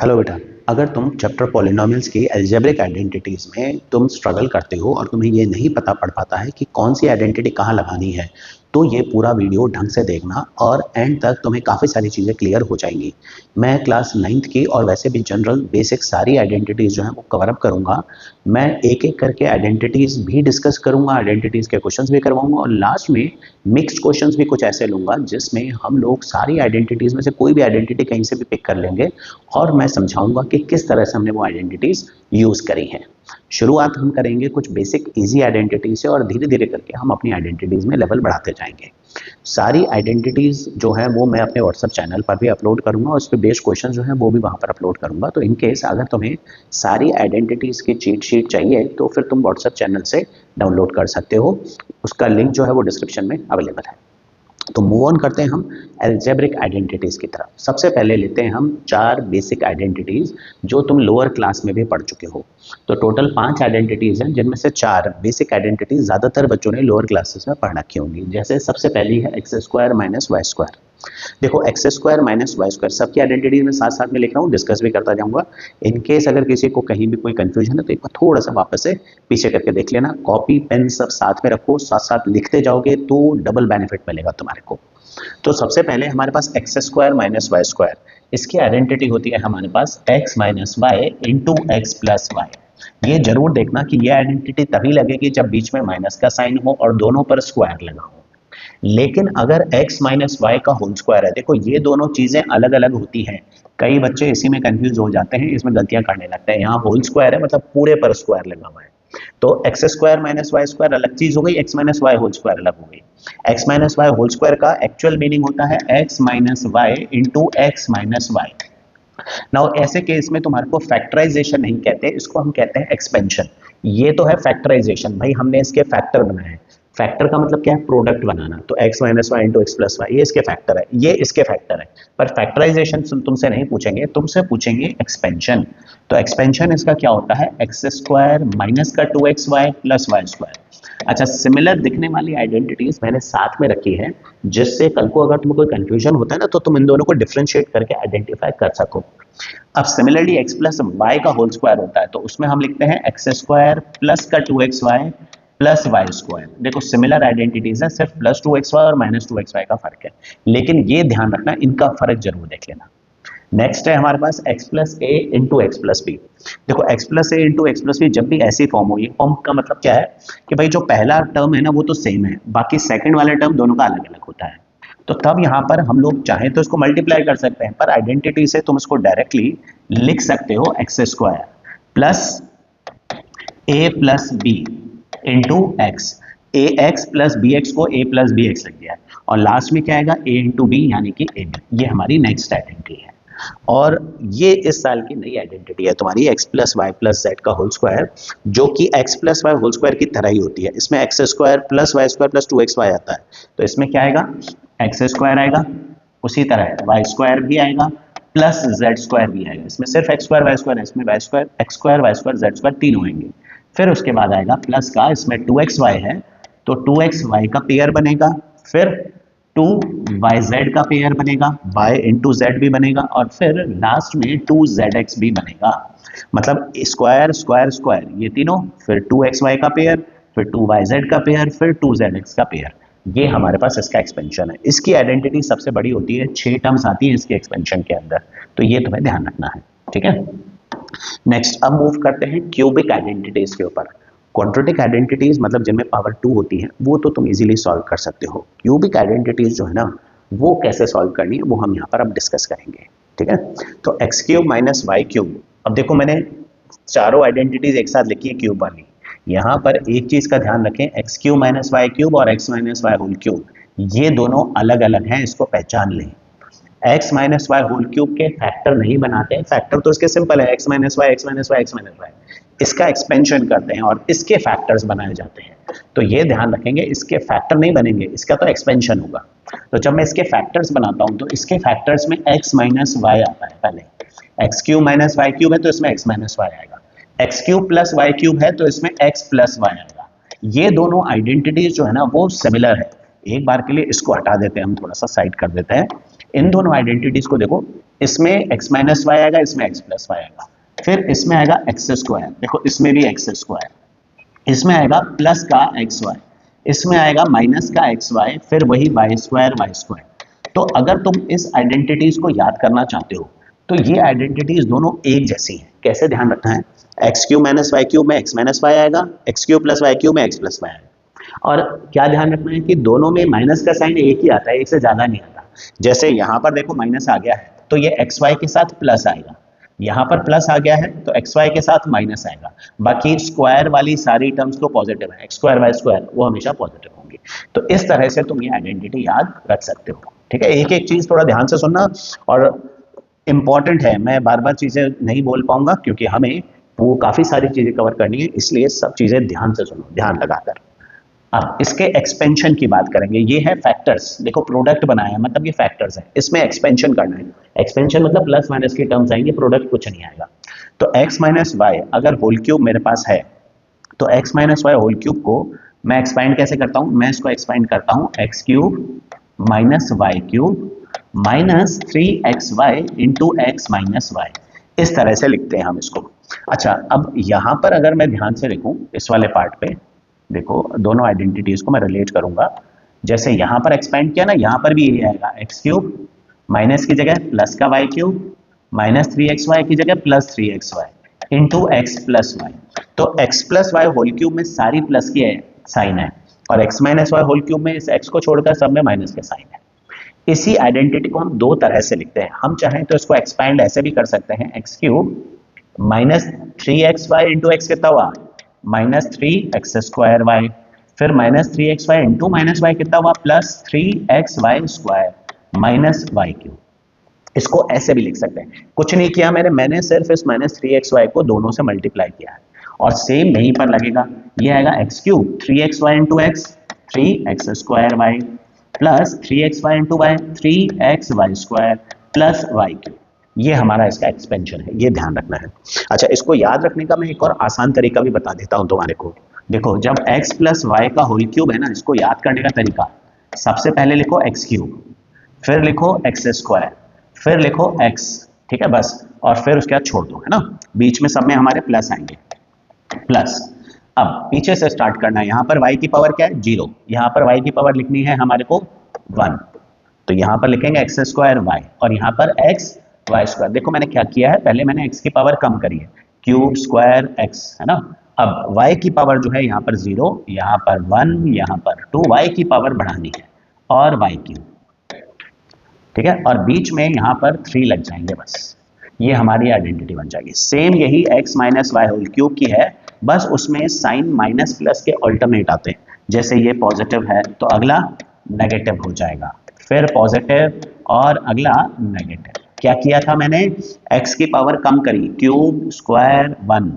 Hello बेटा। अगर तुम चैप्टर पॉलिनोमियल्स की अलजेब्रिक आइडेंटिटीज में तुम स्ट्रगल करते हो और तुम्हें ये नहीं पता पड़ पाता है कि कौन सी आइडेंटिटी कहाँ लगानी है, तो ये पूरा वीडियो ढंग से देखना और एंड तक तुम्हें काफ़ी सारी चीज़ें क्लियर हो जाएंगी। मैं क्लास 9th की और वैसे भी जनरल बेसिक सारी आइडेंटिटीज़ जो हैं वो कवर अप करूँगा। मैं एक एक करके आइडेंटिटीज़ भी डिस्कस करूँगा, आइडेंटिटीज़ के क्वेश्चंस भी करवाऊँगा और लास्ट में मिक्स्ड क्वेश्चंस भी कुछ ऐसे लूँगा जिसमें हम लोग सारी आइडेंटिटीज़ में से कोई भी आइडेंटिटी कहीं से भी पिक कर लेंगे और मैं समझाऊंगा कि किस तरह से हमने वो आइडेंटिटीज यूज करी हैं। शुरुआत हम करेंगे कुछ बेसिक इजी आइडेंटिटी से और धीरे धीरे करके हम अपनी आइडेंटिटीज में लेवल बढ़ाते जाएंगे। सारी आइडेंटिटीज जो है वो मैं अपने व्हाट्सएप चैनल पर भी अपलोड करूंगा और उस पर बेस्ड क्वेश्चन जो है वो भी वहां पर अपलोड करूंगा। तो इन केस अगर तुम्हें सारी आइडेंटिटीज की चीट शीट चाहिए तो फिर तुम व्हाट्सएप चैनल से डाउनलोड कर सकते हो। उसका लिंक जो है वो डिस्क्रिप्शन में अवेलेबल है। तो मूव ऑन करते हैं हम एल्जेब्रिक आइडेंटिटीज की तरफ। सबसे पहले लेते हैं हम 4 बेसिक आइडेंटिटीज जो तुम लोअर क्लास में भी पढ़ चुके हो। तो टोटल 5 आइडेंटिटीज हैं जिनमें से 4 बेसिक आइडेंटिटीज ज़्यादातर बच्चों ने लोअर क्लासेस में पढ़ रखी होंगी। जैसे सबसे पहली है x square minus y square. देखो x square minus y square सबकी आइडेंटिटी में साथ साथ में लिख रहा हूँ, डिस्कस भी करता जाऊंगा। इन केस अगर किसी को कहीं भी कोई कंफ्यूजन है तो एक बार थोड़ा सा वापस से पीछे करके देख लेना। कॉपी पेन सब साथ में रखो, साथ साथ लिखते जाओगे तो डबल बेनिफिट मिलेगा तुम्हारे को। तो सबसे पहले हमारे पास x square minus y square, इसकी आइडेंटिटी होती है हमारे पास x minus y into x plus y. ये जरूर देखना कि ये आइडेंटिटी तभी लगेगी जब बीच में माइनस का साइन हो और दोनों पर स्क्वायर लगा हो। लेकिन अगर x माइनस वाई का होल स्क्वायर है, देखो ये दोनों चीजें अलग अलग होती हैं। कई बच्चे इसी में कंफ्यूज हो जाते हैं, इसमें गलतियां करने लगते हैं। यहाँ होल स्क्वायर है मतलब पूरे पर स्क्वायर लगा हुआ है। तो x square minus y square अलग चीज हो गई, x minus y whole square अलग हो गई। X minus y whole square का एक्चुअल मीनिंग होता है x minus y into x minus y. Now ऐसे केस में तुम्हारे को फैक्टराइजेशन नहीं कहते, इसको हम कहते हैं एक्सपेंशन। ये तो है फैक्टराइजेशन, भाई हमने इसके फैक्टर बनाए। फैक्टर का मतलब क्या है? प्रोडक्ट बनाना। तो x minus y into x plus y ये इसके फैक्टर है, ये इसके फैक्टर है। पर फैक्टराइजेशन तुमसे नहीं पूछेंगे, तुमसे पूछेंगे एक्सपेंशन। तो एक्सपेंशन इसका क्या होता है? एक्स स्क्वायर माइनस का 2xy प्लस वाई स्क्वायर। अच्छा, सिमिलर दिखने वाली आइडेंटिटीज मैंने साथ में रखी है जिससे कल को अगर तुम्हें कोई कंफ्यूजन होता है ना तो तुम इन दोनों को डिफरेंशिएट करके आइडेंटिफाई कर सको। अब सिमिलरली x प्लस वाई का होल स्क्वायर होता है तो उसमें हम लिखते हैं एक्स स्क्वायर प्लस का 2xy प्लस वाई स्क्वायर। देखो सिमिलर आइडेंटिटीज है, सिर्फ प्लस 2xy और माइनस 2xy का फर्क है, लेकिन ये ध्यान रखना इनका फर्क जरूर देख लेना। नेक्स्ट है हमारे पास x plus a into x plus B. देखो x plus a into x plus B जब भी ऐसी फॉर्म हो, ये फॉर्म का मतलब क्या है कि भाई जो पहला टर्म है ना वो तो सेम है, बाकी सेकंड वाला टर्म दोनों का अलग अलग होता है। तो तब यहाँ पर हम लोग चाहें तो इसको मल्टीप्लाई कर सकते हैं, पर आइडेंटिटी से तुम इसको डायरेक्टली लिख सकते हो x square plus a plus b into x. A x plus B x को ए प्लस बी एक्स लग गया है और लास्ट में क्या आएगा? ए इंटू बी यानी कि ए बी। ये हमारी नेक्स्ट आइडेंटिटी है और ये इस साल की नई आइडेंटिटी है तुम्हारी x plus y plus z का होल स्क्वायर, जो कि x plus y whole square की तरह ही होती है। इसमें x square plus y plus 2xy आता है, तो इसमें क्या आएगा? एक्स स्क्वायर आएगा, उसी तरह वाई स्क्वायर भी आएगा प्लस जेड स्क्वायर भी आएगा। इसमें सिर्फ एक्स स्क्वायर वाई स्क्वायर है, इसमें y square x square y square z square तीनों आएंगे। फिर उसके बाद आएगा प्लस का, इसमें 2xy है तो 2xy का पेयर बनेगा, फिर 2yz का पेयर बनेगा, y इंटू जेड भी बनेगा और फिर लास्ट में 2zx भी बनेगा। मतलब स्क्वायर स्क्वायर स्क्वायर ये तीनों, फिर 2xy का पेयर, फिर 2yz का पेयर, फिर 2zx का पेयर। ये हमारे पास इसका एक्सपेंशन है। इसकी आइडेंटिटी सबसे बड़ी होती है, 6 टर्म्स आती है इसके एक्सपेंशन के अंदर, तो ये तुम्हें ध्यान रखना है, ठीक है। नेक्स्ट अब मूव करते हैं क्यूबिक आइडेंटिटीज के ऊपर। क्वाड्रेटिक आइडेंटिटीज मतलब जिनमें पावर 2 होती है वो तो तुम इजीली सॉल्व कर सकते हो। क्यूबिक आइडेंटिटीज जो है ना वो कैसे सॉल्व करनी है वो हम यहाँ पर अब डिस्कस करेंगे, ठीक है। तो x cube minus y cube. अब देखो मैंने चारों आइडेंटिटीज एक साथ लिखी है क्यूब वाली। यहाँ पर एक चीज का ध्यान रखें, x cube minus y cube और x minus y whole cube ये दोनों अलग अलग हैं, इसको पहचान लें। X minus y whole cube के फैक्टर नहीं बनाते हैं, फैक्टर तो इसके सिंपल है, x minus y x minus y x minus y. इसका एक्सपेंशन करते हैं और इसके फैक्टर्स बनाए जाते हैं। तो ये ध्यान रखेंगे, इसके फैक्टर नहीं बनेंगे, इसका तो एक्सपेंशन होगा। तो जब मैं इसके फैक्टर्स बनाता हूं तो इसके फैक्टर्स में एक्स माइनस वाई आता है। पहले x cube minus y cube है तो इसमें एक्स माइनस वाई आएगा, x cube plus y cube है तो इसमें एक्स प्लस वाई आएगा। ये दोनों आइडेंटिटीज जो है ना वो सिमिलर है। एक बार के लिए इसको हटा देते हैं, हम थोड़ा सा साइड कर देते हैं। इन दोनों आइडेंटिटीज को देखो, इसमें x माइनस वाई आएगा, इसमें x प्लस वाई आएगा, फिर इसमें आएगा एक्स स्क्वायर, देखो इसमें भी एक्स स्क्वायर, इसमें आएगा प्लस का एक्स वाई, इसमें आएगा माइनस का एक्स वाई, फिर वही वाई स्क्वायर। तो अगर तुम इस आइडेंटिटीज को याद करना चाहते हो तो ये आइडेंटिटीज दोनों एक जैसी हैं। कैसे ध्यान रखना है, x cube minus y cube में एक्स माइनस वाई आएगा, x cube plus y cube में एक्स प्लस वाई आएगा। और क्या ध्यान रखना है कि दोनों में माइनस का साइन एक ही आता है, एक से ज्यादा नहीं आता। जैसे यहाँ पर देखो माइनस आ गया है तो ये एक्स वाई के साथ प्लस आएगा, यहाँ पर प्लस आ गया है तो एक्स वाई के साथ माइनस आएगा, बाकी स्क्वायर वाली सारी टर्म्स तो पॉजिटिव है, एक्स स्क्वायर वाई स्क्वायर वो हमेशा पॉजिटिव होंगी। तो इस तरह से तुम ये आइडेंटिटी याद रख सकते हो। ठीक है, एक एक चीज थोड़ा ध्यान से सुनना और इंपॉर्टेंट है, मैं बार बार चीजें नहीं बोल पाऊंगा क्योंकि हमें वो काफी सारी चीजें कवर करनी है, इसलिए सब चीजें ध्यान से सुनो, ध्यान लगाकर। अब इसके एक्सपेंशन की बात करेंगे, ये है फैक्टर्स, देखो प्रोडक्ट बनाया मतलब ये फैक्टर्स है, इसमें एक्सपेंशन करना है। एक्सपेंशन मतलब प्लस माइनस के टर्म्स आएंगे, प्रोडक्ट कुछ नहीं आएगा। तो x माइनस वाई अगर होल क्यूब मेरे पास है तो x minus y whole cube को मैं एक्सपाइंड कैसे करता हूं, मैं इसको एक्सपाइंड करता हूं x cube minus y cube minus 3xy into x minus y, इस तरह से लिखते हैं हम इसको। अच्छा, अब यहां पर अगर मैं ध्यान से लिखूं इस वाले पार्ट पे, देखो दोनों आइडेंटिटीज को मैं रिलेट करूंगा। जैसे यहां पर एक्सपेंड किया ना, यहां पर भी ये आएगा एक्स क्यूब माइनस की जगह प्लस का वाई क्यूब माइनस 3xy की जगह plus 3xy into x plus y. तो x plus y whole cube में सारी प्लस की साइन है और x minus y whole cube में इस एक्स को छोड़कर सब में माइनस के साइन है। इसी आइडेंटिटी को हम दो तरह से लिखते हैं, हम चाहें तो इसको एक्सपैंड ऐसे भी कर सकते हैं, x cube minus 3xy into x कितना हुआ माइनस 3x स्क्वायर वाई, फिर minus 3xy into minus y कितना हुआ plus 3xy square minus y cube. इसको ऐसे भी लिख सकते हैं, कुछ नहीं किया मैंने सिर्फ इस माइनस 3xy को दोनों से मल्टीप्लाई किया है और सेम यहीं पर लगेगा, ये आएगा x cube 3xy into x 3x square y plus 3xy into y 3xy square plus y cube. ये हमारा इसका एक्सपेंशन है, ये ध्यान रखना है। अच्छा, इसको याद रखने का मैं एक और आसान तरीका भी बता देता हूं तुम्हारे को। देखो जब x प्लस वाई का होल क्यूब है ना, इसको याद करने का तरीका, सबसे पहले लिखो एक्स क्यूब, फिर लिखो एक्स स्क्वायर, फिर लिखो x, ठीक है बस, और फिर उसके बाद छोड़ दो, है ना, बीच में सब में हमारे प्लस आएंगे, प्लस। अब पीछे से स्टार्ट करना है, यहाँ पर y की पावर क्या है 0, यहाँ पर y की पावर लिखनी है हमारे को 1, तो यहाँ पर लिखेंगे एक्स स्क्वायर वाई और यहाँ पर एक्स वाई स्क्वायर। देखो मैंने क्या किया है, पहले मैंने x की पावर कम करी है, क्यूब स्क्वायर x, है ना। अब y की पावर जो है यहाँ पर 0, यहाँ पर 1, यहाँ पर 2, y की पावर बढ़ानी है और y क्यूब, ठीक है, और बीच में यहाँ पर 3 लग जाएंगे, बस ये हमारी आइडेंटिटी बन जाएगी। सेम यही x minus y whole cube की है, बस उसमें साइन माइनस प्लस के ऑल्टरनेट आते हैं, जैसे ये पॉजिटिव है तो अगला नेगेटिव हो जाएगा, फिर पॉजिटिव और अगला नेगेटिव। क्या किया था मैंने, x की पावर कम करी, क्यूब स्क्वायर 1,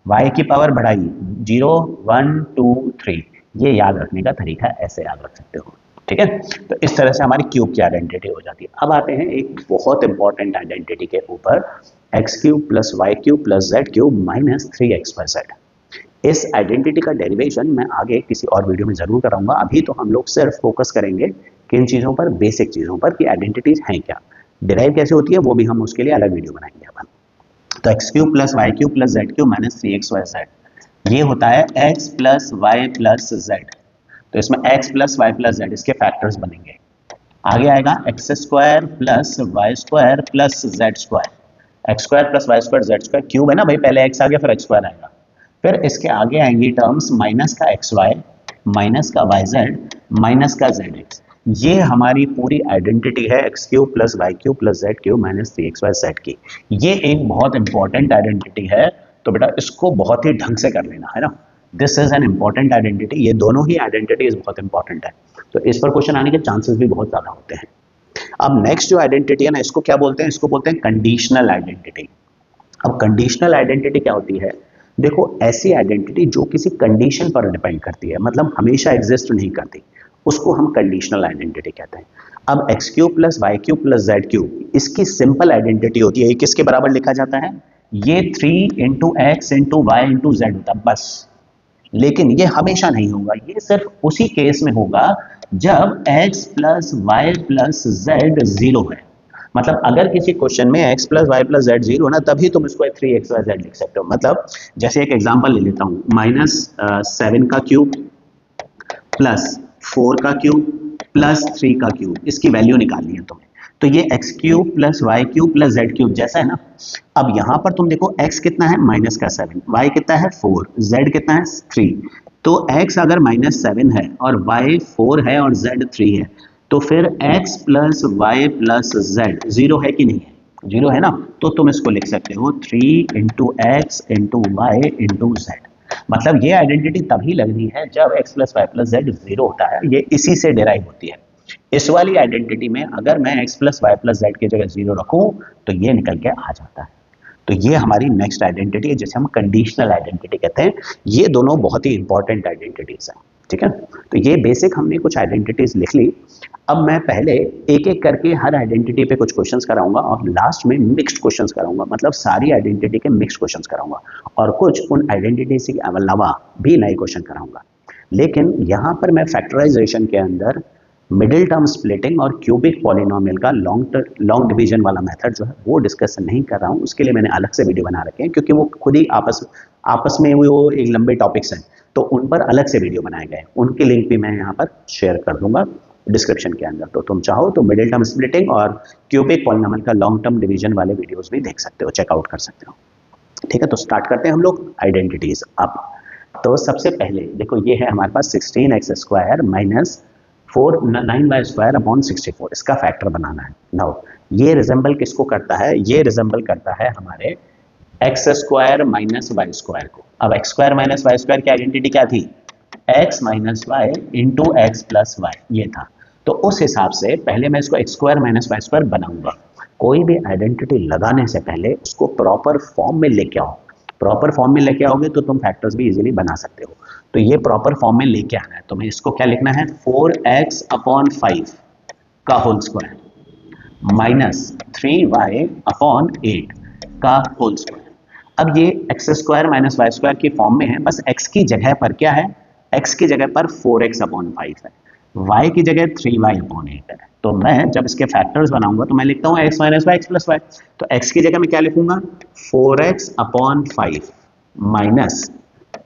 y की पावर बढ़ाई 0 1 2 3, ये याद रखने का तरीका, ऐसे याद रख सकते हो, ठीक है। तो इस तरह से हमारी क्यूब की आइडेंटिटी हो जाती है। अब आते हैं एक बहुत इंपॉर्टेंट आइडेंटिटी के ऊपर, x cube plus y cube plus z cube minus 3x y z. इस आइडेंटिटी का डेरिवेशन मैं आगे किसी और वीडियो में जरूर कराऊंगा, अभी तो हम लोग सिर्फ फोकस करेंगे किन चीज़ों पर, बेसिक चीज़ों पर कि आइडेंटिटीज हैं क्या, डिराइव कैसे होती है, वो भी हम उसके लिए अलग वीडियो बनाएंगे अपन। तो x cube plus y cube plus z cube minus 3x y z, ये होता है x plus y plus z. तो इसमें x plus y plus z इसके फैक्टर्स बनेंगे। आगे आएगा x square plus y square plus z square, x square plus y square z square, cube है ना भाई, पहले x आ गया फिर एक्स स्क्वायर आएगा, फिर इसके आगे आएंगी टर्म्स माइनस का एक्स वाई माइनस का वाई जेड माइनस का जेड एक्स। ये हमारी पूरी आइडेंटिटी है x cube plus y cube plus z cube minus 3x y z की। ये एक बहुत इंपॉर्टेंट आइडेंटिटी है, तो बेटा इसको बहुत ही ढंग से कर लेना, है ना, this is an important identity. ये दोनों ही आइडेंटिटीज बहुत इंपॉर्टेंट है, तो इस पर क्वेश्चन आने के चांसेस भी बहुत ज़्यादा होते हैं। अब नेक्स्ट जो आइडेंटिटी है ना, इसको क्या बोलते हैं, इसको बोलते हैं कंडीशनल आइडेंटिटी। अब कंडीशनल आइडेंटिटी क्या होती है, देखो ऐसी आइडेंटिटी जो किसी कंडीशन पर डिपेंड करती है, मतलब हमेशा एग्जिस्ट नहीं करती, उसको हम कंडीशनल आइडेंटिटी कहते हैं। अब x cube plus y cube plus z cube, इसकी सिंपल आइडेंटिटी होती है, ये किसके बराबर लिखा जाता है, ये 3 into x into y into z होता है बस। लेकिन ये हमेशा नहीं होगा, ये सिर्फ उसी केस में होगा जब x plus y plus z 0 है, मतलब अगर किसी क्वेश्चन में x plus y plus z zero ना, तभी तुम इसको 3xyz लिख सकते हो। मतलब जैसे एक एग्जांपल ले लेता हूँ, -7 का क्यूब प्लस 4 का क्यूब प्लस 3 का क्यूब, इसकी वैल्यू निकालनी है तुम्हें। तो ये x cube plus y cube plus z cube जैसा है ना। अब यहाँ पर तुम देखो x कितना है -7, y कितना है 4, z कितना है 3। तो x अगर -7 है और y 4 है और z 3 है, तो फिर x plus y plus z zero है कि नहीं है? जीरो है ना। तो तुम इसको लिख सकते हो 3 into x into y into z. मतलब ये आइडेंटिटी तभी लगनी है जब x plus y plus z zero होता है, ये इसी से डिराइव होती है। इस वाली आइडेंटिटी में अगर मैं x plus y plus z की जगह जीरो रखूं तो ये निकल के आ जाता है। तो ये हमारी नेक्स्ट आइडेंटिटी है जिसे हम कंडीशनल आइडेंटिटी कहते हैं। ये दोनों बहुत ही इंपॉर्टेंट आइडेंटिटीज हैं, ठीक है। तो ये बेसिक हमने कुछ आइडेंटिटीज लिख ली। अब मैं पहले एक एक करके हर आइडेंटिटी पे कुछ क्वेश्चंस कराऊंगा और लास्ट में मिक्स्ड क्वेश्चंस कराऊंगा, मतलब सारी आइडेंटिटी के मिक्स्ड क्वेश्चंस कराऊंगा और कुछ उन आइडेंटिटीज के अलावा भी नए क्वेश्चन कराऊंगा। लेकिन यहाँ पर मैं फैक्टराइजेशन के अंदर मिडिल टर्म स्प्लिटिंग और क्यूबिक पॉलिनोमियल का लॉन्ग डिवीजन वाला मेथड जो है वो डिस्कस नहीं कर रहा हूँ। उसके लिए मैंने अलग से वीडियो बना रखे हैं, क्योंकि वो खुद ही आपस में वो एक लंबे टॉपिक्स हैं, तो उन पर अलग से वीडियो बनाए गए हैं। उनके लिंक भी मैं यहाँ पर शेयर कर दूंगा डिस्क्रिप्शन के अंदर। तो तुम चाहो तो मिडिल टर्म स्प्लिटिंग और क्यूबिक पॉलिनोमियल का लॉन्ग टर्म डिवीजन वाले वीडियोस भी देख सकते हो, चेकआउट कर सकते हो। ठीक है, तो स्टार्ट करते हैं हम लोग आइडेंटिटीज। अब तो सबसे पहले देखो, ये है हमारे पास 16x square minus 9y square upon 64, इसका फैक्टर बनाना है। नाउ ये रिजेंबल किसको करता है? ये रिजेंबल करता है हमारे x square minus y square को। अब x square minus y square की आइडेंटिटी क्या थी? X minus y into x plus y, ये था। तो उस हिसाब से पहले मैं इसको x square minus y square बनाऊंगा। कोई भी आइडेंटिटी लगाने से पहले उसको प्रॉपर फॉर्म में लेके आओ। प्रॉपर फॉर्म में लेके आओगे तो तुम फैक्टर्स भी इजीली बना सकते हो। तो ये प्रॉपर फॉर्म में लेके आना है। तो मैं इसको क्या लिखना है? 4x अपॉन 5 का whole square minus 3y upon 8 का होल स्क्वायर। अब ये x square minus y square की फॉर्म में है, बस x की जगह पर क्या है? x की जगह पर 4x अपॉन 5 है, y की जगह 3y अपॉन 8 है। तो मैं जब इसके फैक्टर्स बनाऊंगा तो मैं लिखता हूँ x minus y x plus y. तो x की जगह मैं क्या लिखूंगा? 4x upon 5 minus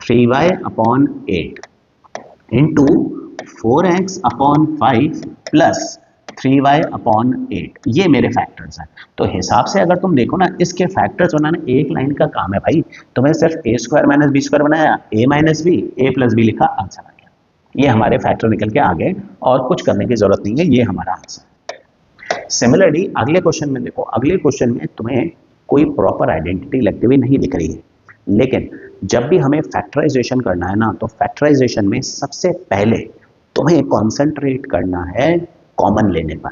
3y upon 8 into 4x upon 5 plus 3y upon 8, ये मेरे फैक्टर्स हैं। तो हिसाब से अगर तुम देखो ना, इसके फैक्टर्स बनाना एक लाइन का काम है भाई। तो मैं सिर्फ a square minus b square बनाया, a minus b, a plus b लिखा, आंसर आ गया। ये हमारे फैक्टर निकल के आ गए और कुछ करने की जरूरत नहीं है, ये हमारा आंसर। सिमिलरली अगले क्वेश्चन में देखो, अगले क्वेश्चन में तुम्हें कोई प्रॉपर आइडेंटिटी लगती हुई नहीं दिख रही है, लेकिन जब भी हमें फैक्टराइजेशन करना है ना, तो फैक्टराइजेशन में सबसे पहले तुम्हें कॉन्सेंट्रेट करना है कॉमन लेने पर।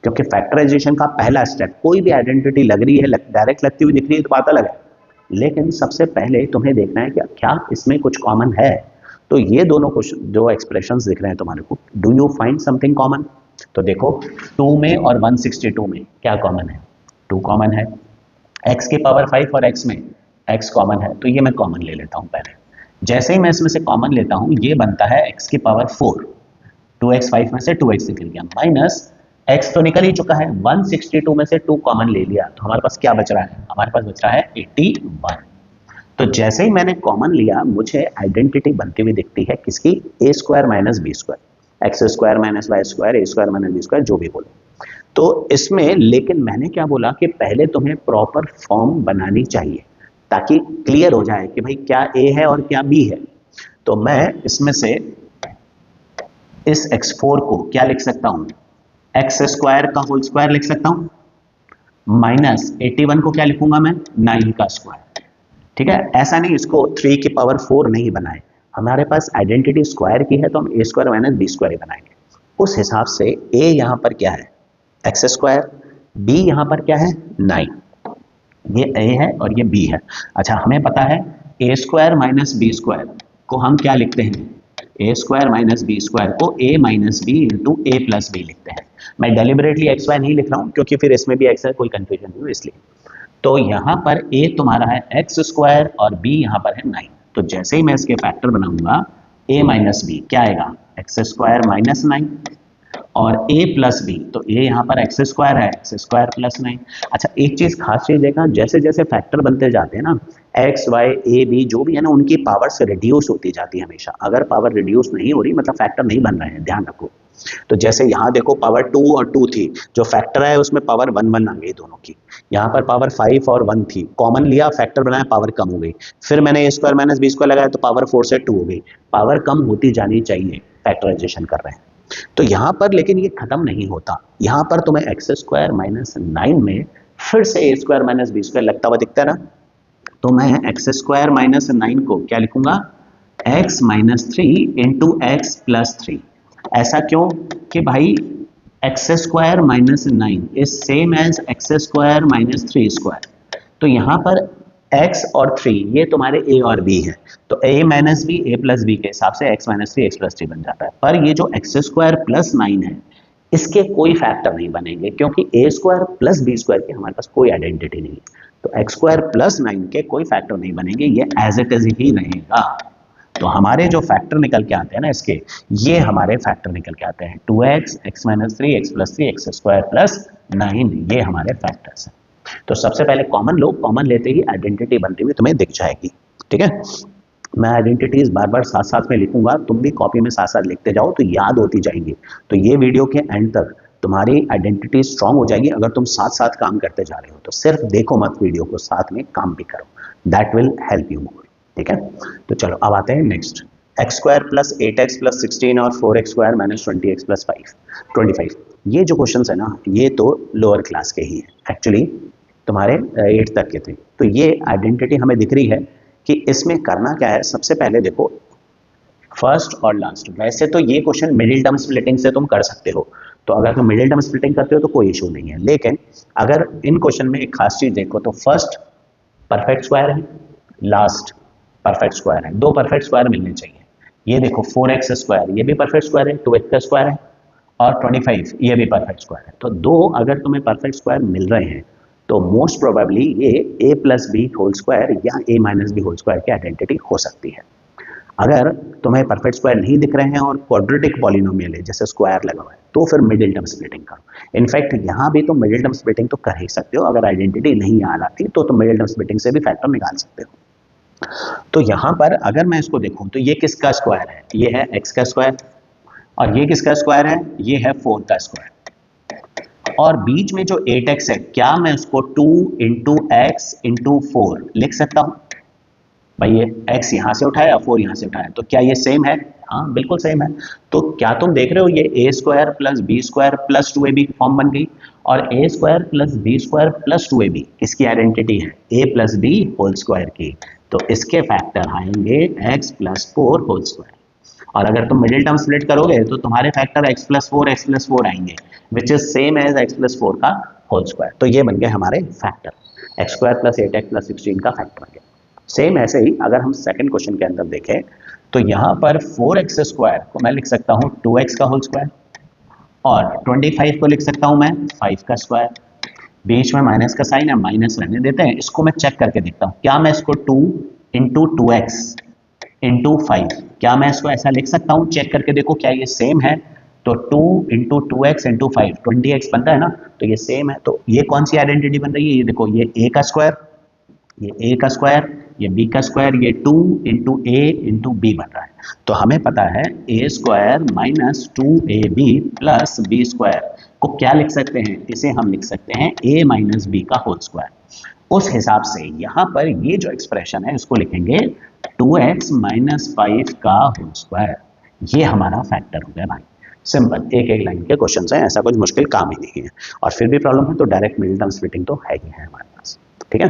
क्योंकि फैक्टराइजेशन का पहला स्टेप, कोई भी आइडेंटिटी लग रही है, डायरेक्ट लगती हुई दिख रही है तो बात अलग है, लेकिन सबसे पहले तुम्हें देखना है कि क्या इसमें कुछ कॉमन है। तो ये दोनों कुछ जो एक्सप्रेशंस दिख रहे हैं तुम्हारे को, do you find something common? तो देखो 2 में और 162 में क्या कॉमन है? 2 कॉमन है। x की पावर 5 और x में x कॉमन है, तो ये मैं कॉमन ले लेता हूँ पहले। जैसे ही मैं इसमें से कॉमन लेता हूँ, ये बनता है x की पावर 4, 2x 5 में से 2x निकल गया, माइनस x तो निकल ही चुका है, 162 में से 2 कॉमन ले लिया, तो हमारे पास क्या बच रहा है? हमारे पास बच रहा है 81। तो जैसे ही मैंने कॉमन लिया, मुझे आइडेंटिटी बनती हुई दिखती है किसकी? a square minus b square, x square minus y square, a square minus b square, जो भी बोलो। तो इसमें लेकिन मैंने क्या बोला कि पहले तुम्हें प्रॉपर फॉर्म बनानी चाहिए ताकि क्लियर हो जाए कि भाई क्या a है और क्या b है। तो मैं इसमें से इस x4 को क्या लिख सकता हूं? एक्स स्क्वायर का होल स्क्वायर लिख सकता हूं, माइनस 81 को क्या लिखूंगा मैं? 9 का स्क्वायर। ठीक है, ऐसा नहीं इसको 3 की पावर 4 नहीं बनाए, हमारे पास आइडेंटिटी स्क्वायर की है तो हम a square minus b square ही बनाएंगे। उस हिसाब से a यहां पर क्या है? एक्स स्क्वायर, b यहां पर क्या है? 9, ये a है और ये b है। अच्छा, हमें पता है a square minus b square को हम क्या लिखते हैं? a square minus b square को a minus b into a plus b लिखते हैं। मैं डेलिबरेटली एक्स वाई नहीं लिख रहा हूँ क्योंकि फिर इसमें भी x है, कोई कंफ्यूजन नहीं हो इसलिए। तो यहाँ पर a तुम्हारा है एक्स स्क्वायर और b यहाँ पर है 9। तो जैसे ही मैं इसके फैक्टर बनाऊंगा a माइनस बी, क्या आएगा? एक्स स्क्वायर माइनस 9 और a प्लस बी, तो a यहाँ पर एक्स स्क्वायर है, एक्स स्क्वायर प्लस 9। अच्छा एक चीज़ खास चीज़ देखा, जैसे जैसे फैक्टर बनते जाते हैं ना, x y a b जो भी है ना, उनकी पावर से रिड्यूस होती जाती है हमेशा। अगर पावर रिड्यूस नहीं हो रही मतलब फैक्टर नहीं बन रहे हैं, ध्यान रखो। तो जैसे यहाँ देखो पावर 2 और 2 थी, जो फैक्टर है उसमें पावर 1 1 आ गई दोनों की। यहाँ पर पावर 5 और 1 थी, कॉमन लिया फैक्टर बनाया, पावर कम हो गई। फिर मैंने a square minus b square लगाया तो पावर 4 से 2 हो गई। पावर कम होती जानी चाहिए, फैक्टराइजेशन कर रहे हैं। तो यहाँ पर लेकिन ये खत्म नहीं होता, यहाँ पर तुम्हें एक्स स्क्वायर माइनस 9 में फिर से ए स्क्वायर माइनस बी स्क्वायर लगता हुआ दिखता है ना। तो मैं एक्स स्क्वायर माइनस 9 को क्या लिखूंगा, x minus 3 into x plus 3। ऐसा क्यों कि भाई x square minus 9 is same as x square minus 3 square. तो यहाँ पर x और 3 ये तुम्हारे a और b है, तो a minus b a plus b के हिसाब से x माइनस 3 x प्लस 3 बन जाता है। पर ये जो एक्स स्क्वायर प्लस 9 है इसके कोई फैक्टर नहीं बनेंगे, क्योंकि a square plus b square की हमारे पास कोई आइडेंटिटी नहीं है। तो एक्स स्क्वायर प्लस 9 के कोई फैक्टर नहीं बनेंगे, ये एज इट इज ही रहेगा। तो हमारे जो फैक्टर निकल के आते हैं ना इसके, ये हमारे फैक्टर निकल के आते हैं 2x, x minus 3, x plus 3, x square plus 9, ये हमारे फैक्टर्स हैं। तो सबसे पहले कॉमन लो, कॉमन लेते ही आइडेंटिटी बनती हुई तुम्हें दिख जाएगी। ठीक है, मैं आइडेंटिटीज बार बार साथ साथ में लिखूंगा, तुम भी कॉपी में साथ साथ लिखते जाओ तो याद होती जाएंगी। तो ये वीडियो के एंड तक तुम्हारी आइडेंटिटी स्ट्रांग हो जाएगी अगर तुम साथ साथ काम करते जा रहे हो। तो सिर्फ देखो मत वीडियो को, साथ में काम भी करो, that will help you more. ठीक है, तो चलो अब आते हैं next. X square plus 8x plus 16 और 4x square minus 20x plus 25। ये जो क्वेश्चन है ना, ये तो लोअर क्लास के ही है, एक्चुअली तुम्हारे 8 तक के थे। तो ये आइडेंटिटी हमें दिख रही है कि इसमें करना क्या है। सबसे पहले देखो फर्स्ट और लास्ट, वैसे तो ये क्वेश्चन मिडिल टर्म स्प्लिटिंग से तुम कर सकते हो, तो अगर तुम मिडिल टर्म स्प्लिटिंग करते हो तो कोई इशू नहीं है। लेकिन अगर इन क्वेश्चन में एक खास चीज देखो, तो फर्स्ट परफेक्ट स्क्वायर है, लास्ट परफेक्ट स्क्वायर है, दो परफेक्ट स्क्वायर मिलने चाहिए। ये देखो 4x स्क्वायर, ये भी परफेक्ट स्क्वायर है, 2x का स्क्वायर है, और 25 ये भी परफेक्ट स्क्वायर है। तो दो अगर तुम्हें परफेक्ट स्क्वायर मिल रहे हैं तो मोस्ट प्रोबेबली ये a plus b whole square या a minus b whole square की आइडेंटिटी हो सकती है। अगर तुम्हें परफेक्ट स्क्वायर नहीं दिख रहे हैं और क्वाड्रेटिक पॉलिनोमियल है जैसे स्क्वायर लगा हुआ है, तो फिर मिडिल टर्म स्प्लिटिंग करो। इनफैक्ट यहाँ भी तुम मिडिल टर्म स्प्लिटिंग तो कर ही सकते हो, अगर आइडेंटिटी नहीं याद आती तो तुम मिडिल टर्म स्प्लिटिंग से भी फैक्टर निकाल सकते हो। तो यहाँ पर अगर मैं इसको देखूँ तो ये किसका स्क्वायर है, ये है x का स्क्वायर, और ये किसका स्क्वायर है, ये है 4 का स्क्वायर। और बीच में जो 8x है, क्या मैं उसको 2 इंटू एक्स इंटू 4 लिख सकता हूँ? भाई ये x यहाँ से उठाया, 4 यहाँ से उठाया, तो क्या ये सेम है? हाँ बिल्कुल सेम है। तो क्या तुम देख रहे हो, ये a square plus b square plus 2ab form बन गई, और a square plus b square plus 2ab किसकी आइडेंटिटी है? a plus b whole square की। तो इसके फैक्टर आएंगे x प्लस 4 होल स्क्वायर। और अगर तुम मिडिल टर्म स्प्लिट करोगे तो तुम्हारे फैक्टर x प्लस 4 आएंगे, which is same as x plus 4 का होल स्क्वायर। तो ये बन गए हमारे factor, x square plus 8x plus 16 का फैक्टर बन गया। सेम ऐसे ही अगर हम सेकंड क्वेश्चन के अंदर देखें तो यहाँ पर 4x स्क्वायर को मैं लिख सकता हूँ 2x का होल स्क्वायर, और 25 को लिख सकता हूँ मैं 5 का स्क्वायर। बीच में माइनस का साइन है, माइनस रहने देते हैं, इसको मैं चेक करके देखता हूँ, क्या मैं इसको 2 इंटू 2x इंटू 5, क्या मैं इसको ऐसा लिख सकता हूँ? चेक करके देखो क्या ये सेम है। तो 2 इंटू 2x इंटू 5 20x बनता है ना, तो ये सेम है। तो ये कौन सी आइडेंटिटी बन रही है? ये देखो, ये a का स्क्वायर, ये a का स्क्वायर, ये b का स्क्वायर, ये 2 इंटू a इंटू b बन रहा है। तो हमें पता है a square minus 2ab plus b square को क्या लिख सकते हैं? इसे हम लिख सकते हैं a माइनस b का होल स्क्वायर। उस हिसाब से यहाँ पर ये जो एक्सप्रेशन है इसको लिखेंगे 2x माइनस 5 का होल स्क्वायर। ये हमारा फैक्टर हो गया भाई। सिंपल एक एक लाइन के क्वेश्चन हैं, ऐसा कुछ मुश्किल काम ही नहीं है। और फिर भी प्रॉब्लम है तो डायरेक्ट मिडिल टर्म स्प्लिटिंग तो है ही है हमारे पास। ठीक है,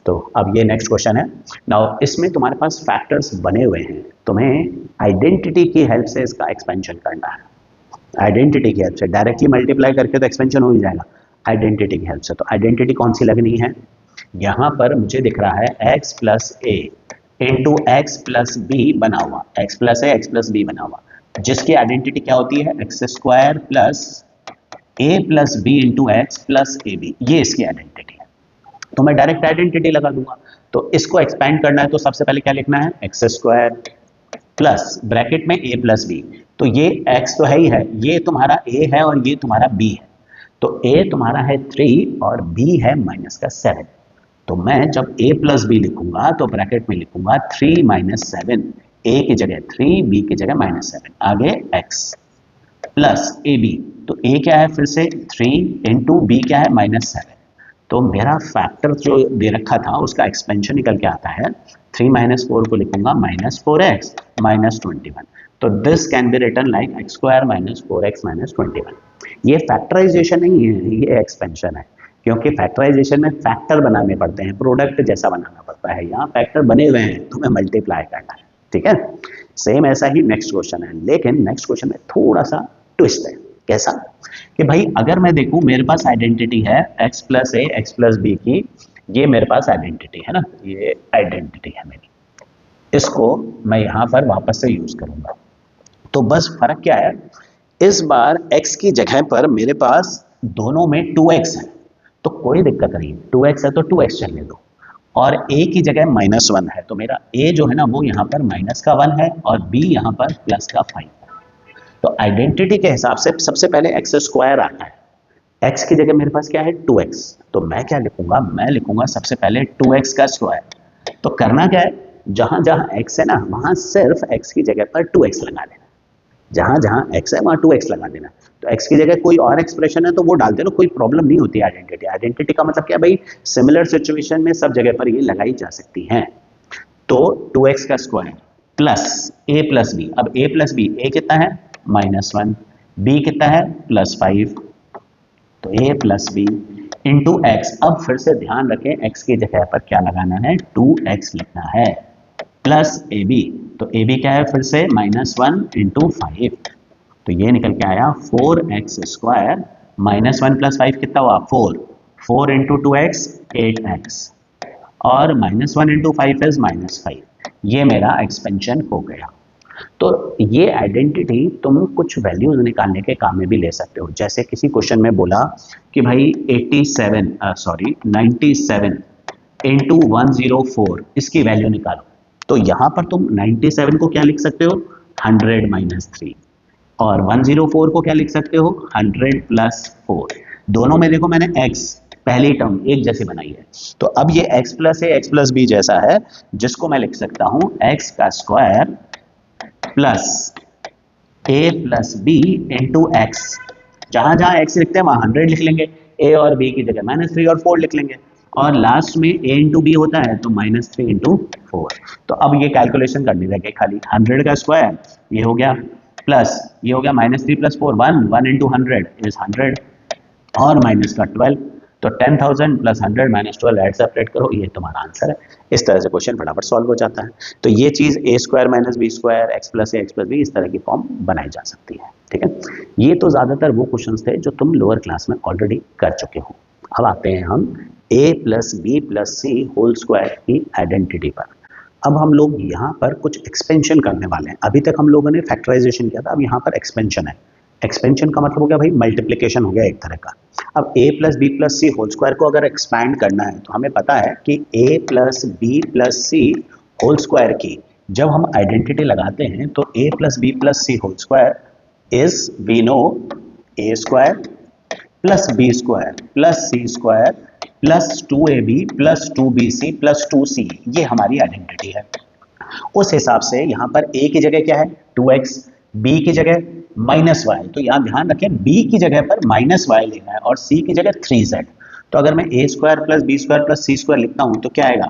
तो अब ये नेक्स्ट क्वेश्चन है। नाउ इसमें तुम्हारे पास फैक्टर्स बने हुए हैं, तुम्हें आइडेंटिटी की हेल्प से इसका एक्सपेंशन करना है। आइडेंटिटी की हेल्प से, डायरेक्टली मल्टीप्लाई करके तो एक्सपेंशन हो ही जाएगा, आइडेंटिटी की हेल्प से। तो आइडेंटिटी कौन सी लगनी है? यहाँ पर मुझे दिख रहा है x plus a into x plus b बना हुआ, x plus a x plus b बना हुआ, जिसकी आइडेंटिटी क्या होती है? X square plus a plus b into x plus a b, ये इसकी आइडेंटिटी है। तो मैं डायरेक्ट आइडेंटिटी लगा दूंगा। तो इसको एक्सपेंड करना है तो सबसे पहले क्या लिखना है? एक्स स्क्वायर प्लस ब्रैकेट में ए प्लस बी। तो ये x तो है ही है, ये तुम्हारा a है और ये तुम्हारा b है। तो a तुम्हारा है 3 और b है माइनस का 7। तो मैं जब a प्लस बी लिखूंगा तो ब्रैकेट में लिखूंगा 3 माइनस 7, a की जगह 3, b की जगह माइनस 7, आगे x प्लस ए बी। तो a क्या है फिर से 3 इंटू बी क्या है माइनस 7। तो मेरा फैक्टर जो दे रखा था उसका एक्सपेंशन निकल के आता है 3 माइनस 4 को लिखूंगा माइनस 4x माइनस 21। तो this can be written like x square minus 4x minus 21। ये फैक्टराइजेशन नहीं है, ये एक्सपेंशन है, क्योंकि फैक्टराइजेशन में फैक्टर बनाने पड़ते हैं, प्रोडक्ट जैसा बनाना पड़ता है। यहाँ फैक्टर बने हुए हैं, तुम्हें मल्टीप्लाई करना है, ठीक है। सेम ऐसा ही नेक्स्ट क्वेश्चन है, लेकिन नेक्स्ट क्वेश्चन में थोड़ा सा ट्विस्ट है। कैसा कि भाई अगर मैं देखूं मेरे पास आइडेंटिटी है x plus a x plus B की, ये मेरे पास आइडेंटिटी है ना, ये आइडेंटिटी है मेरी, इसको मैं यहाँ पर वापस से यूज करूंगा। तो बस फर्क क्या है, इस बार x की जगह पर मेरे पास दोनों में 2x है, तो कोई दिक्कत नहीं, 2x है तो 2x चलने दो, और a की जगह -1 है, तो मेरा a जो है ना वो यहाँ पर माइनस का 1 है और b यहाँ पर प्लस का 5 है। तो आइडेंटिटी के हिसाब से सबसे पहले एक्स स्क्वायर आता है, x की जगह मेरे पास क्या है 2x, तो मैं क्या लिखूंगा, मैं लिखूंगा सबसे पहले 2x का स्क्वायर। तो करना क्या है, जहां जहां x है ना वहां सिर्फ x की जगह पर 2x लगा देना, जहां जहां x है वहां 2x लगा देना। तो x की जगह कोई और एक्सप्रेशन है तो वो डाल दे लो, कोई प्रॉब्लम नहीं होती। आइडेंटिटी, आइडेंटिटी का मतलब क्या भाई, सिमिलर सिचुएशन में सब जगह पर ये लगाई जा सकती है। तो 2x का square plus a plus b, अब a प्लस बी, a कितना है -1, b कितना है +5, तो a plus b into x. अब फिर से ध्यान रखें x की जगह पर क्या लगाना है, 2x लिखना है, प्लस ए बी, तो ए बी क्या है फिर से -1 इंटू 5, तो ये निकल के आया 4x स्क्वायर, -1 + 5 कितना हुआ 4, 4 इंटू 2x 8x, और -1 इंटू 5 इज -5। ये मेरा एक्सपेंशन हो गया। तो ये आइडेंटिटी तुम कुछ वैल्यूज निकालने के काम में भी ले सकते हो। जैसे किसी क्वेश्चन में बोला कि भाई 97 इंटू 104 इसकी वैल्यू निकालो, तो यहाँ पर तुम 97 को क्या लिख सकते हो 100 - 3, और 104 को क्या लिख सकते हो 100 + 4। दोनों में देखो मैंने x पहली टर्म एक जैसी बनाई है, तो अब ये x plus a x plus b जैसा है, जिसको मैं लिख सकता हूँ x का square plus a plus b into x. जहां जहां x लिखते हैं वहां 100 लिख लेंगे, a और b की जगह -3 और 4 लिख लेंगे, और लास्ट में a इंटू बी होता है तो -3 इंटू 4। तो अब ये कैलकुलेशन करनी रह गई खाली, 100 का स्क्वायर ये हो गया, प्लस ये हो गया -3 + 4 1 इंटू 100 इज 100, और माइनस का 12, तो 10,000 + 100 - 12 ऐड सेपरेट करो, ये तुम्हारा आंसर है। इस तरह से क्वेश्चन फटाफट सॉल्व हो जाता है। तो ये चीज़ a² - b² x plus a x plus B इस तरह की फॉर्म बनाई जा सकती है, ठीक है। ये तो ज़्यादातर वो क्वेश्चंस थे जो तुम लोअर क्लास में ऑलरेडी कर चुके हो। अब आते हैं हम a + b + c whole square की आइडेंटिटी पर। अब हम लोग यहाँ पर कुछ एक्सपेंशन करने वाले हैं। अभी तक हम लोगों ने फैक्टराइजेशन किया था, अब यहाँ पर एक्सपेंशन है। एक्सपेंशन का मतलब हो गया भाई मल्टीप्लिकेशन हो गया एक तरह का। अब a + b + c whole square को अगर एक्सपैंड करना है तो हमें पता है कि a + b + c whole square की जब हम आइडेंटिटी लगाते हैं तो a + b + c whole square is we know a² + b² + c² + 2ab + 2bc + 2c, ये हमारी आइडेंटिटी है। उस हिसाब से यहाँ पर a की जगह क्या है 2x, b की जगह -y, तो यहाँ ध्यान रखें b की जगह पर -y लेना है और c की जगह 3z। तो अगर मैं a² + b² + c² लिखता हूँ तो क्या आएगा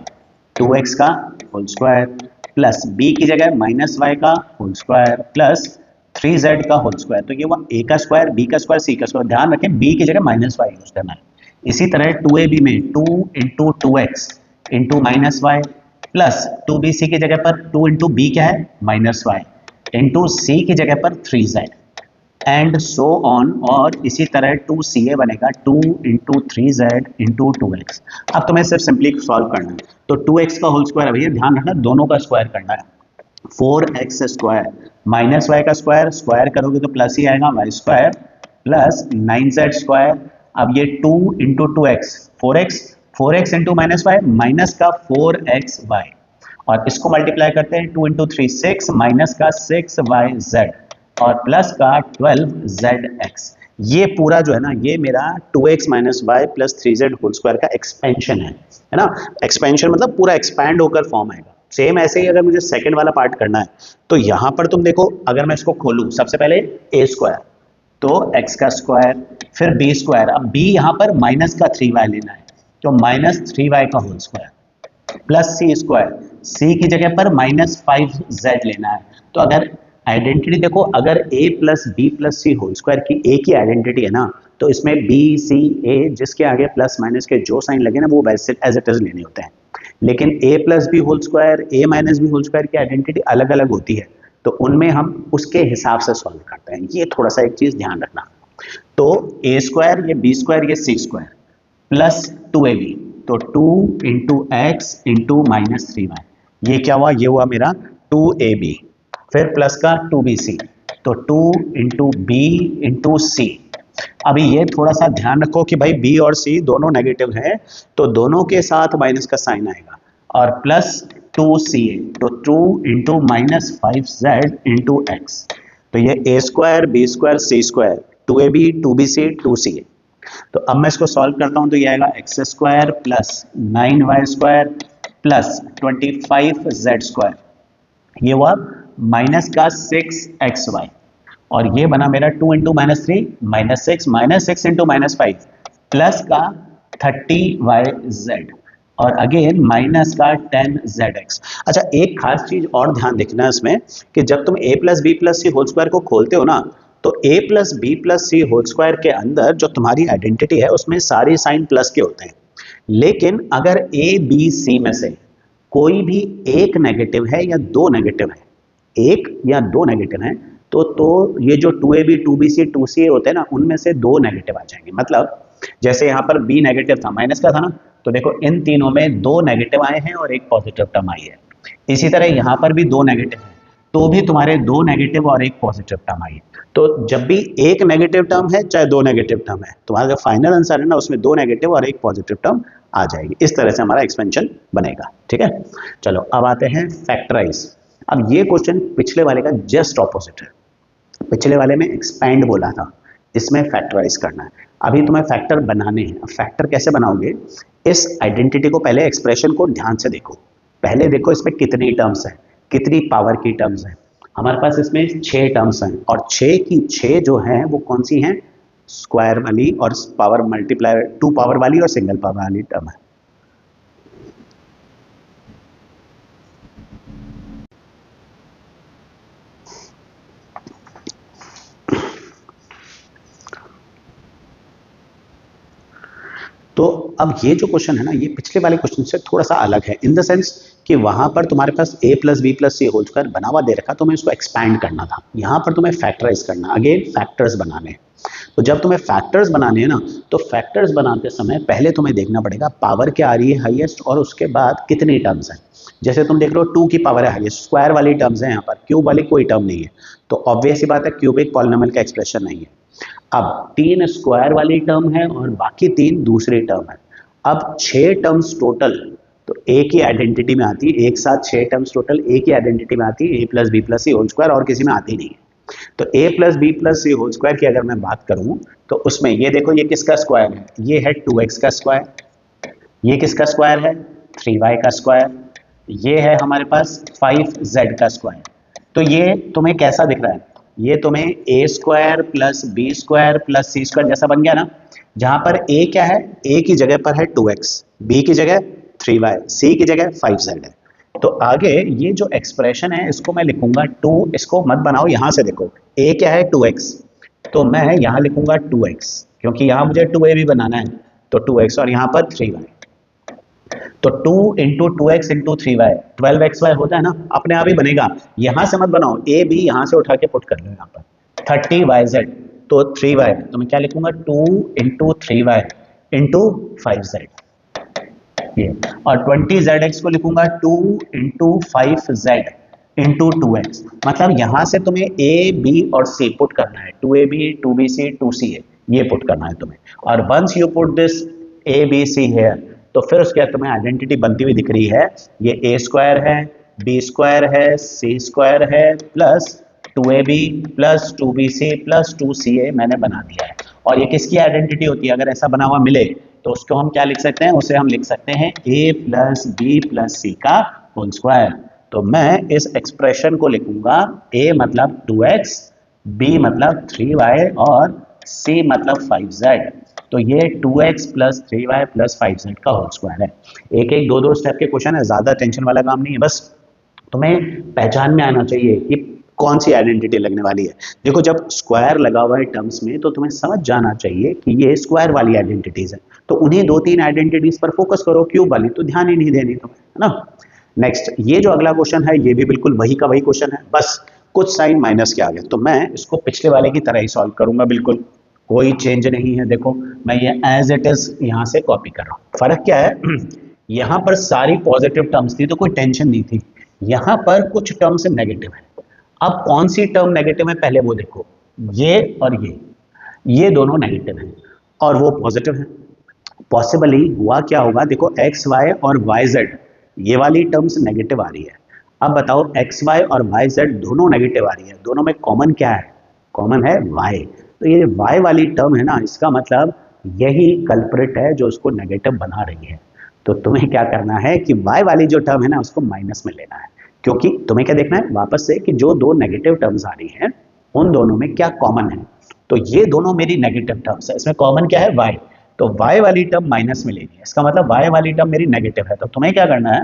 2x का होल स्क्वायर प्लस b की जगह -y का होल स्क्वायर प्लस 3z का होल स्क्वायर। तो ये हुआ a का स्क्वायर, b का स्क्वायर, c का स्क्वायर। ध्यान रखें b की जगह -y यूज करना है। इसी तरह 2ab में 2 into 2x into -y plus 2bc की जगह पर 2 इंटू बी क्या है -y इंटू सी की जगह पर 3z एंड सो ऑन, और इसी तरह 2ca बनेगा 2 इंटू 3z इंटू 2x। अब तुम्हें सिर्फ सिंपली सॉल्व करना है, तो 2x का होल स्क्वायर, भैया ध्यान रखना दोनों का स्क्वायर करना है। 4x² -y का स्क्वायर, स्क्वायर करोगे तो प्लस ही आएगा y² प्लस 9z²। अब ये 2 into 2x 4x into -y minus का 4xy, और इसको मल्टीप्लाई करते हैं 2 इंटू 3 6 माइनस का 6yz, और प्लस का 12zx। ये पूरा जो है ना, ये मेरा 2x minus y plus 3z whole square का एक्सपेंशन है ना। एक्सपेंशन मतलब पूरा एक्सपैंड होकर फॉर्म आएगा। सेम ऐसे ही अगर मुझे सेकंड वाला पार्ट करना है तो यहां पर तुम देखो, अगर मैं इसको खोलूं, सबसे पहले a स्क्वायर, तो x का स्क्वायर, फिर b स्क्वायर। अब b यहां पर माइनस का 3y लेना है, तो माइनस 3y का whole square plus c square, c की जगह पर माइनस 5z लेना है। तो अगर आइडेंटिटी देखो, अगर a plus b plus c whole square की एक ही आइडेंटिटी है ना, तो इसमें b c a जिसके आगे प्लस माइनस के जो साइन लगे ना, वो वैसे एज इट इज लेने होते हैं। लेकिन a plus b whole square, a minus b whole square की आइडेंटिटी अलग अलग होती है, तो उनमें हम उसके हिसाब से सॉल्व करते हैं। ये थोड़ा सा एक चीज ध्यान रखना। तो a स्क्वायर, ये b स्क्वायर, ये c स्क्वायर प्लस 2ab, तो 2 into x into minus 3y, ये क्या हुआ, ये हुआ मेरा 2ab। फिर प्लस का 2bc, तो 2 इंटू बी इंटू सी। अभी ये थोड़ा सा ध्यान रखो कि भाई b और c दोनों नेगेटिव है, तो दोनों के साथ माइनस का साइन आएगा। और प्लस 2ca, तो 2 into minus 5z into x. तो ये a square, b square, c square, 2ab, 2bc, 2ca। तो अब मैं इसको सॉल्व करता हूं, तो ये आएगा x square plus 9y square plus 25z square, ये हुआ माइनस का 6xy। और ये बना मेरा 2 into minus 3 minus 6 into minus 5 plus का 30yz, और अगेन माइनस का 10zx। अच्छा, एक खास चीज और ध्यान देखना है इसमें, कि जब तुम a plus b plus c whole square को खोलते हो ना, तो a plus b plus c whole square के अंदर जो तुम्हारी आइडेंटिटी है उसमें सारी साइन प्लस के होते हैं। लेकिन अगर a b c में से कोई भी एक नेगेटिव है या दो नेगेटिव है, एक या दो नेगेटिव हैं, तो ये जो 2ab, 2bc, 2ca होते हैं ना, उनमें से दो नेगेटिव आ जाएंगे। मतलब जैसे यहाँ पर b नेगेटिव था, माइनस का था ना, तो देखो इन तीनों में दो नेगेटिव आए हैं और एक पॉजिटिव टर्म आई है। इसी तरह यहाँ पर भी दो नेगेटिव है, तो भी तुम्हारे दो नेगेटिव और एक पॉजिटिव टर्म आई है। तो जब भी एक नेगेटिव टर्म है चाहे दो नेगेटिव टर्म है, तुम्हारा जो फाइनल आंसर है ना, उसमें दो नेगेटिव और एक पॉजिटिव टर्म आ जाएगी। इस तरह से हमारा एक्सपेंशन बनेगा। ठीक है, चलो अब आते हैं फैक्टराइज। अब ये क्वेश्चन पिछले वाले का जस्ट ऑपोजिट है। पिछले वाले में एक्सपैंड बोला था, इसमें फैक्टराइज करना है। अभी तुम्हें फैक्टर बनाने हैं। अब फैक्टर कैसे बनाओगे, इस आइडेंटिटी को, पहले एक्सप्रेशन को ध्यान से देखो। पहले देखो इसमें कितनी टर्म्स हैं, कितनी पावर की टर्म्स हैं। हमारे पास इसमें 6 टर्म्स हैं, और 6 की 6 जो हैं वो कौन सी हैं, स्क्वायर वाली और पावर मल्टीप्लाई 2 पावर वाली और सिंगल पावर वाली टर्म है। तो अब ये जो क्वेश्चन है ना, ये पिछले वाले क्वेश्चन से थोड़ा सा अलग है, इन द सेंस कि वहां पर तुम्हारे पास a plus b plus c whole square बना हुआ दे रखा, तुम्हें इसको एक्सपैंड करना था। यहाँ पर तुम्हें फैक्टराइज करना, अगेन फैक्टर्स बनाने हैं। तो जब तुम्हें फैक्टर्स बनाने हैं ना, तो फैक्टर्स बनाते समय पहले तुम्हें देखना पड़ेगा पावर क्या आ रही है हाईएस्ट, और उसके बाद कितनी टर्म्स हैं। जैसे तुम देख लो 2 की पावर है हाईएस्ट, स्क्वायर वाली टर्म्स है, यहाँ पर क्यूब वाली कोई टर्म नहीं है, तो ऑब्वियस सी बात है क्यूबिक पॉलिनोमियल का एक्सप्रेशन नहीं है। अब 3 स्क्वायर वाली टर्म है और बाकी 3 दूसरी टर्म है। अब 6 टर्म्स टोटल, तो एक ही आइडेंटिटी में आती है, एक साथ 6 टर्म्स टोटल एक ही आइडेंटिटी में आती है, a plus b plus c whole square, और किसी में आती नहीं है। तो a plus b plus c whole square की अगर मैं बात करूं, तो उसमें ये देखो, ये किसका स्क्वायर है, ये है 2x का स्क्वायर। ये किसका स्क्वायर है, 3y का स्क्वायर। ये है हमारे पास 5z का स्क्वायर। तो ये तुम्हें कैसा दिख रहा है, ये तुम्हें a square plus b square plus c square जैसा बन गया ना, जहां पर a क्या है, a की जगह पर है 2x, b की जगह 3y, c की जगह 5z है। तो आगे ये जो एक्सप्रेशन है इसको मैं लिखूंगा 2, इसको मत बनाओ, यहां से देखो a क्या है 2x, तो मैं यहां लिखूंगा 2x, क्योंकि यहां मुझे 2a भी बनाना है, तो 2x, और यहां पर 3y। तो 2 into 2x into 3y 12xy होता है ना, अपने आप ही बनेगा, यहां से मत बनाओ, a b यहां से उठा के पुट कर लो यहाँ पर 30yz, तो 3y, तो मैं क्या लिखूंगा 2 इंटू 3y इंटू 5z, ये, और 20zx को लिखूंगा 2 इंटू 5z इंटू 2x। मतलब यहां से तुम्हें a b और c पुट करना है, 2ab 2bc 2ca, ये पुट करना है तुम्हें। और once you put this a b c here, तो फिर उसके बाद तुम्हें आइडेंटिटी बनती हुई दिख रही है, ये a स्क्वायर है, b स्क्वायर है, c स्क्वायर है, plus 2ab plus 2bc plus 2ca मैंने बना दिया है। और ये किसकी आइडेंटिटी होती है? अगर ऐसा बना हुआ मिले तो उसको हम क्या लिख सकते हैं? उसे हम लिख सकते हैं a plus b plus c का होल स्क्वायर। तो मैं इस एक्सप्रेशन को लिखूंगा a मतलब 2x, b मतलब 3y और c मतलब 5z। तो ये 2x plus 3y plus 5z का होल स्क्वायर है। एक एक दो दो स्टेप के क्वेश्चन है, ज़्यादा टेंशन वाला काम नहीं है, बस तुम्हें पहचान में आना चाहिए कि कौन सी आइडेंटिटी लगने वाली है। देखो जब स्क्वायर लगा हुआ है टर्म्स में तो तुम्हें समझ जाना चाहिए कि ये स्क्वायर वाली आइडेंटिटीज है, तो उन्हीं दो तीन आइडेंटिटीज पर फोकस करो, क्यूब वाली तो ध्यान ही नहीं देनी तुम्हें, है ना। नेक्स्ट ये जो अगला क्वेश्चन है ये भी बिल्कुल वही का वही क्वेश्चन है, बस कुछ साइन माइनस के आगे। तो मैं इसको पिछले वाले की तरह ही सॉल्व करूंगा, बिल्कुल कोई चेंज नहीं है। देखो मैं ये एज इट इज यहाँ से कॉपी कर रहा हूँ। फर्क क्या है, यहाँ पर सारी पॉजिटिव टर्म्स थी तो कोई टेंशन नहीं थी, यहाँ पर कुछ टर्म्स नेगेटिव है। अब कौन सी टर्म नेगेटिव है पहले वो देखो, ये और ये दोनों नेगेटिव हैं और वो पॉजिटिव है। पॉसिबली हुआ क्या होगा, देखो एक्स वाई और वाई जेड ये वाली टर्म्स नेगेटिव आ रही है। अब बताओ एक्स वाई और वाई जेड दोनों नेगेटिव आ रही है, दोनों में कॉमन क्या है? कॉमन है वाई। तो ये वाई वाली टर्म है ना, इसका मतलब यही कल्प्रिट है जो उसको नेगेटिव बना रही है। तो तुम्हें क्या करना है कि वाई वाली जो टर्म है ना उसको माइनस में लेना है, क्योंकि तुम्हें क्या देखना है वापस से कि जो दो नेगेटिव टर्म्स आ रही हैं उन दोनों में क्या कॉमन है। तो ये दोनों मेरी नेगेटिव टर्म्स है, इसमें कॉमन क्या है? वाई। तो वाई वाली टर्म माइनस में लेनी है, इसका मतलब वाई वाली टर्म मेरी नेगेटिव है। तो तुम्हें क्या करना है,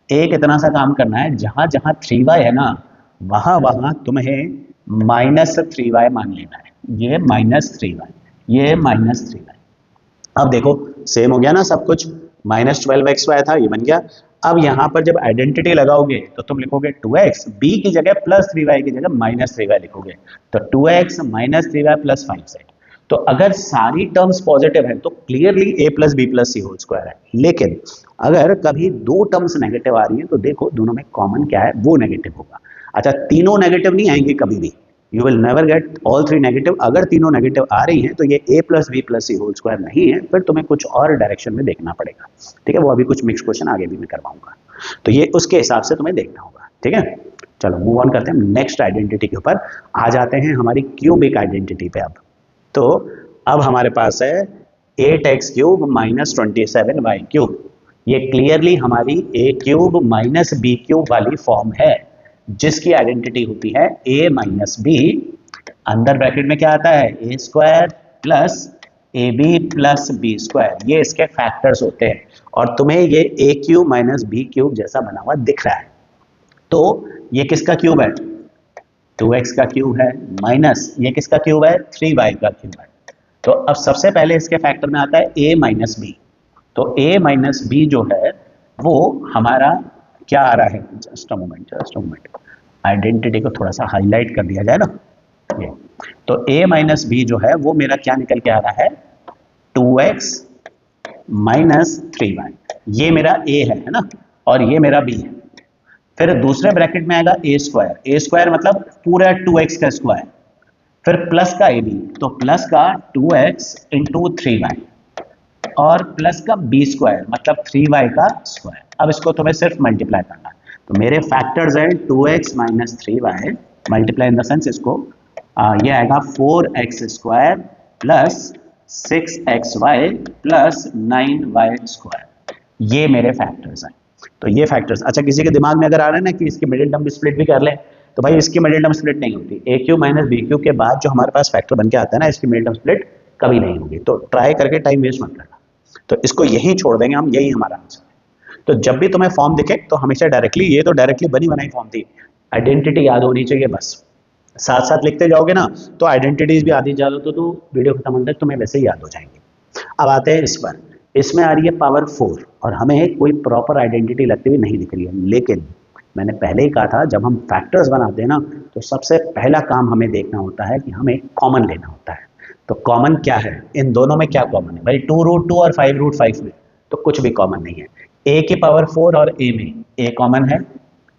एक इतना सा काम करना है, जहां जहां 3y है ना वहां वहां तुम्हें माइनस 3y मान लेना है। ये माइनस 3y, ये माइनस 3y। अब देखो सेम हो गया ना सब कुछ, माइनस 12xy था ये बन गया। अब यहाँ पर जब आइडेंटिटी लगाओगे तो तुम लिखोगे 2x, b की जगह प्लस 3y की जगह माइनस 3y लिखोगे, तो 2x minus 3y plus 5z। तो अगर सारी टर्म्स पॉजिटिव है तो clearly a plus b plus c whole square है। लेकिन अगर कभी दो टर्म्स नेगेटिव आ रही है तो देखो दोनों में कॉमन क्या है, वो नेगेटिव होगा। अच्छा तीनों नेगेटिव नहीं आएंगे कभी भी, you will never get all three negative. अगर तीनों नेगेटिव आ रही हैं तो ये a plus b plus c whole square नहीं है, फिर तुम्हें कुछ और डायरेक्शन में देखना पड़ेगा, ठीक है। वो अभी कुछ मिक्स क्वेश्चन आगे भी मैं करवाऊंगा, तो ये उसके हिसाब से तुम्हें देखना होगा, ठीक है। चलो मूव ऑन करते हैं नेक्स्ट आइडेंटिटी के ऊपर, आ जाते हैं हमारी क्यूबिक आइडेंटिटी पे। अब तो अब हमारे पास है 8x cube minus 27y cube. ये क्लियरली हमारी a cube minus b cube वाली फॉर्म है, जिसकी आइडेंटिटी होती है a माइनस बी, अंदर ब्रैकेट में क्या आता है a square plus a b plus b square, ये इसके फैक्टर्स होते हैं। और तुम्हें ये a cube minus b cube जैसा बना हुआ दिख रहा है, तो ये किसका क्यूब है? 2x का क्यूब है, माइनस ये किसका क्यूब है? 3y का क्यूब है। तो अब सबसे पहले इसके फैक्टर में आता है a माइनस बी, तो a माइनस बी जो है वो हमारा क्या आ रहा है, जस्ट अ मोमेंट, आइडेंटिटी को थोड़ा सा हाईलाइट कर दिया जाए ना, ये तो a माइनस बी जो है वो मेरा क्या निकल के आ रहा है, 2x माइनस 3y। ये मेरा a है ना, और ये मेरा b है। फिर दूसरे ब्रैकेट में आएगा a स्क्वायर मतलब पूरा 2x का स्क्वायर, फिर प्लस का ab, तो प्लस का 2x इंटू 3y, और प्लस का b स्क्वायर मतलब 3y का स्क्वायर। अब इसको तुम्हें सिर्फ मल्टीप्लाई करना है, तो मेरे फैक्टर्स हैं 2x minus 3y, multiply in the sense इसको ये आएगा 4x square plus 6xy plus 9y square, ये मेरे फैक्टर्स हैं। तो ये फैक्टर्स, अच्छा किसी के दिमाग में अगर आ रहा है ना कि इसकी मिडिल टर्म स्प्लिट भी कर लें, तो भाई इसकी मिडिल टर्म स्प्लिट नहीं होती, ए क्यू माइनस बी क्यू के बाद जो हमारे पास फैक्टर बन के आता है ना, इसकी मिडिल टर्म स्प्लिट कभी नहीं होगी। तो ट्राई करके टाइम वेस्ट मत करना, तो इसको यही छोड़ देंगे हम, यही हमारा आंसर है। तो जब भी तुम्हें फॉर्म दिखे तो हमेशा डायरेक्टली, ये तो डायरेक्टली बनी बनाई फॉर्म थी, आइडेंटिटी याद होनी चाहिए बस, साथ साथ लिखते जाओगे ना तो आइडेंटिटीज भी आती जाओ तो वीडियो खत्म होने तक तुम्हें वैसे ही याद हो जाएंगे। अब आते हैं इस पर, इसमें आ रही है पावर 4 और हमें कोई प्रॉपर आइडेंटिटी लगती हुई नहीं दिख रही है। लेकिन मैंने पहले ही कहा था जब हम फैक्टर्स बनाते हैं ना तो सबसे पहला काम हमें देखना होता है कि हमें कॉमन लेना होता है। तो कॉमन क्या है, इन दोनों में क्या कॉमन है भाई, 2√2 और 5√5 में तो कुछ भी कॉमन नहीं है। a की पावर 4 और a में a कॉमन है,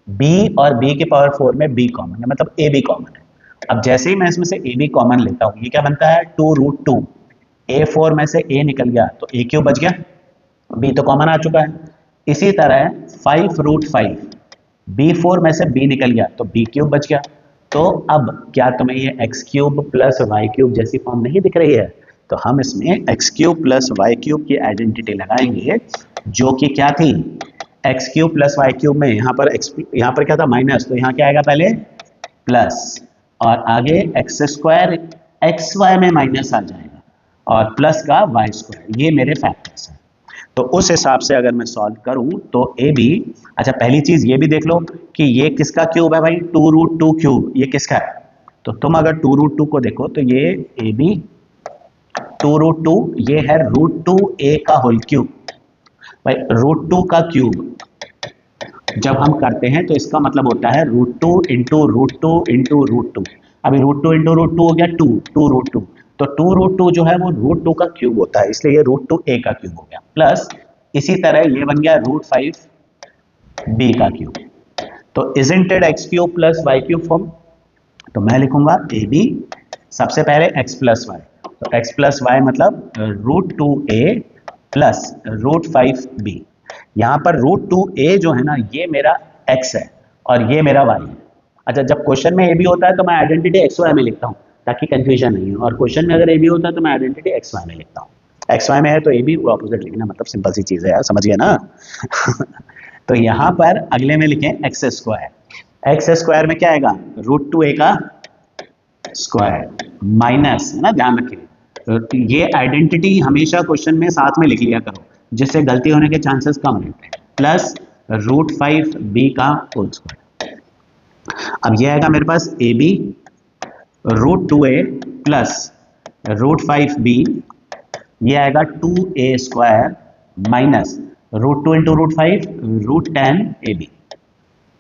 b और b की पावर 4 में b कॉमन है, मतलब a b कॉमन है। अब जैसे ही मैं इसमें से a b कॉमन लेता हूँ, ये क्या बनता है 2√2, a4 में से a निकल गया तो a क्यूब बच गया, b तो कॉमन आ चुका है। इसी तरह 5√5, b4 में से b निकल गया तो b क्यूब बच गया। तो अब क्या तुम्हें ये x cube plus y cube जैसी फॉर्म नहीं दिख रही है? तो हम इसमें x cube plus y cube की आइडेंटिटी लगाएंगे, जो कि क्या थी, x cube plus y cube में यहाँ पर क्या था, माइनस, तो यहाँ क्या आएगा पहले प्लस, और आगे एक्स स्क्वायर एक्स वाई में माइनस आ जाएगा, और प्लस का वाई स्क्वायर। ये मेरे फैक्टर्स हैं। तो उस हिसाब से अगर मैं सॉल्व करूं तो ए बी, अच्छा पहली चीज ये भी देख लो कि ये किसका क्यूब है भाई, 2√2 क्यूब, ये किसका है? तो तुम अगर 2√2 को देखो तो ये ए बी 2√2, ये है √2 ए का होल क्यूब। भाई √2 का क्यूब जब हम करते हैं तो इसका मतलब होता है √2 इंटू √2 इंटू √2। अभी √2 इंटू √2 हो गया 2√2, तो 2√2 जो है वो √2 का क्यूब होता है, इसलिए ये √2 ए का क्यूब हो गया, प्लस इसी तरह ये बन गया √5 बी का क्यूब। तो isn't it x cube plus y cube form? तो मैं लिखूंगा ए बी, सबसे पहले एक्स प्लस वाई, तो एक्स प्लस वाई मतलब √2 ए प्लस √5 बी। यहाँ पर √2 ए जो है ना, ये मेरा x है और ये मेरा y है। अच्छा, जब क्वेश्चन में ए बी होता है तो मैं आइडेंटिटी एक्स वाई में लिखता हूँ ताकि कंफ्यूजन नहीं हो, और क्वेश्चन में अगर ए बी होता है तो मैं आइडेंटिटी एक्स वाई में लिखता हूँ। एक्स वाई में है तो ए बी ऑपोजिट लिखना, मतलब सिंपल सी चीज़ है यार, समझिए ना। तो यहाँ पर अगले में लिखें एक्स स्क्वायर। एक्स स्क्वायर में क्या आएगा, √2 ए का स्क्वायर माइनस, है ना, ध्यान रखिए। तो ये आइडेंटिटी हमेशा क्वेश्चन में साथ में लिख लिया करो, जिससे गलती होने के चांसेस कम रहते हैं, प्लस √5 बी का होल स्क्वायर। अब ये आएगा मेरे पास a b √2 a plus √5 b, ये आएगा 2a square minus √2 into √5 √10 a b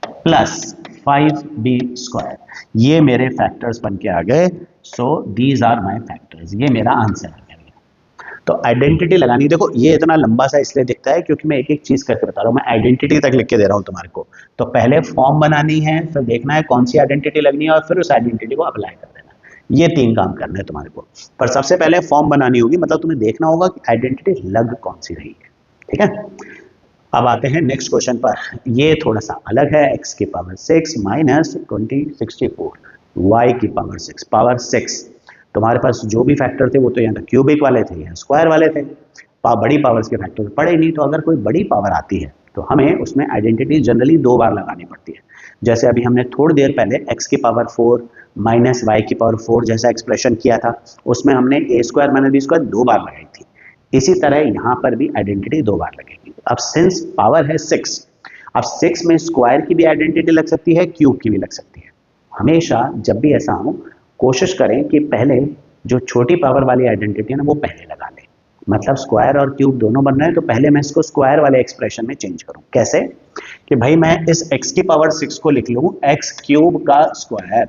plus 5b square. ये मेरे फैक्टर्स बन के आ गए। So these are my factors, ये मेरा आंसर है। तो आइडेंटिटी लगानी, देखो ये इतना लंबा सा इसलिए दिखता है क्योंकि मैं एक एक चीज करके बता रहा हूँ, मैं आइडेंटिटी तक लिख के दे रहा हूँ तुम्हारे को। तो पहले फॉर्म बनानी है, फिर देखना है कौन सी आइडेंटिटी लगनी है, और फिर उस आइडेंटिटी को अप्लाई कर देना। ये 3 काम करने हैं तुम्हारे को। पर सबसे पहले फॉर्म बनानी होगी, मतलब तुम्हें देखना होगा कि आइडेंटिटी लग कौन सी रही है। ठीक है, अब आते हैं नेक्स्ट क्वेश्चन पर। ये थोड़ा सा अलग है, x की पावर 6 माइनस 2064 y की पावर 6 पावर 6। तुम्हारे पास जो भी फैक्टर थे वो तो यहाँ क्यूबिक वाले थे या स्क्वायर वाले थे, बड़ी पावर्स के फैक्टर पड़े ही नहीं। तो अगर कोई बड़ी पावर आती है तो हमें उसमें आइडेंटिटी जनरली 2 बार लगानी पड़ती है। जैसे अभी हमने थोड़ी देर पहले x की पावर 4 माइनस y की पावर 4 जैसा एक्सप्रेशन किया था, उसमें हमने a square minus b square 2 बार लगाई थी। इसी तरह यहाँ पर भी आइडेंटिटी 2 बार लगेगी। अब सिंस पावर है 6, अब 6 में स्क्वायर की भी आइडेंटिटी लग सकती है, क्यूब की भी लग सकती है। हमेशा जब भी ऐसा हो कोशिश करें कि पहले जो छोटी पावर वाली आइडेंटिटी है ना वो पहले लगा लें। मतलब स्क्वायर और क्यूब दोनों बन रहे हैं तो पहले मैं इसको स्क्वायर वाले एक्सप्रेशन में चेंज करूं। कैसे कि भाई मैं इस x की पावर 6 को लिख लूं x क्यूब का स्क्वायर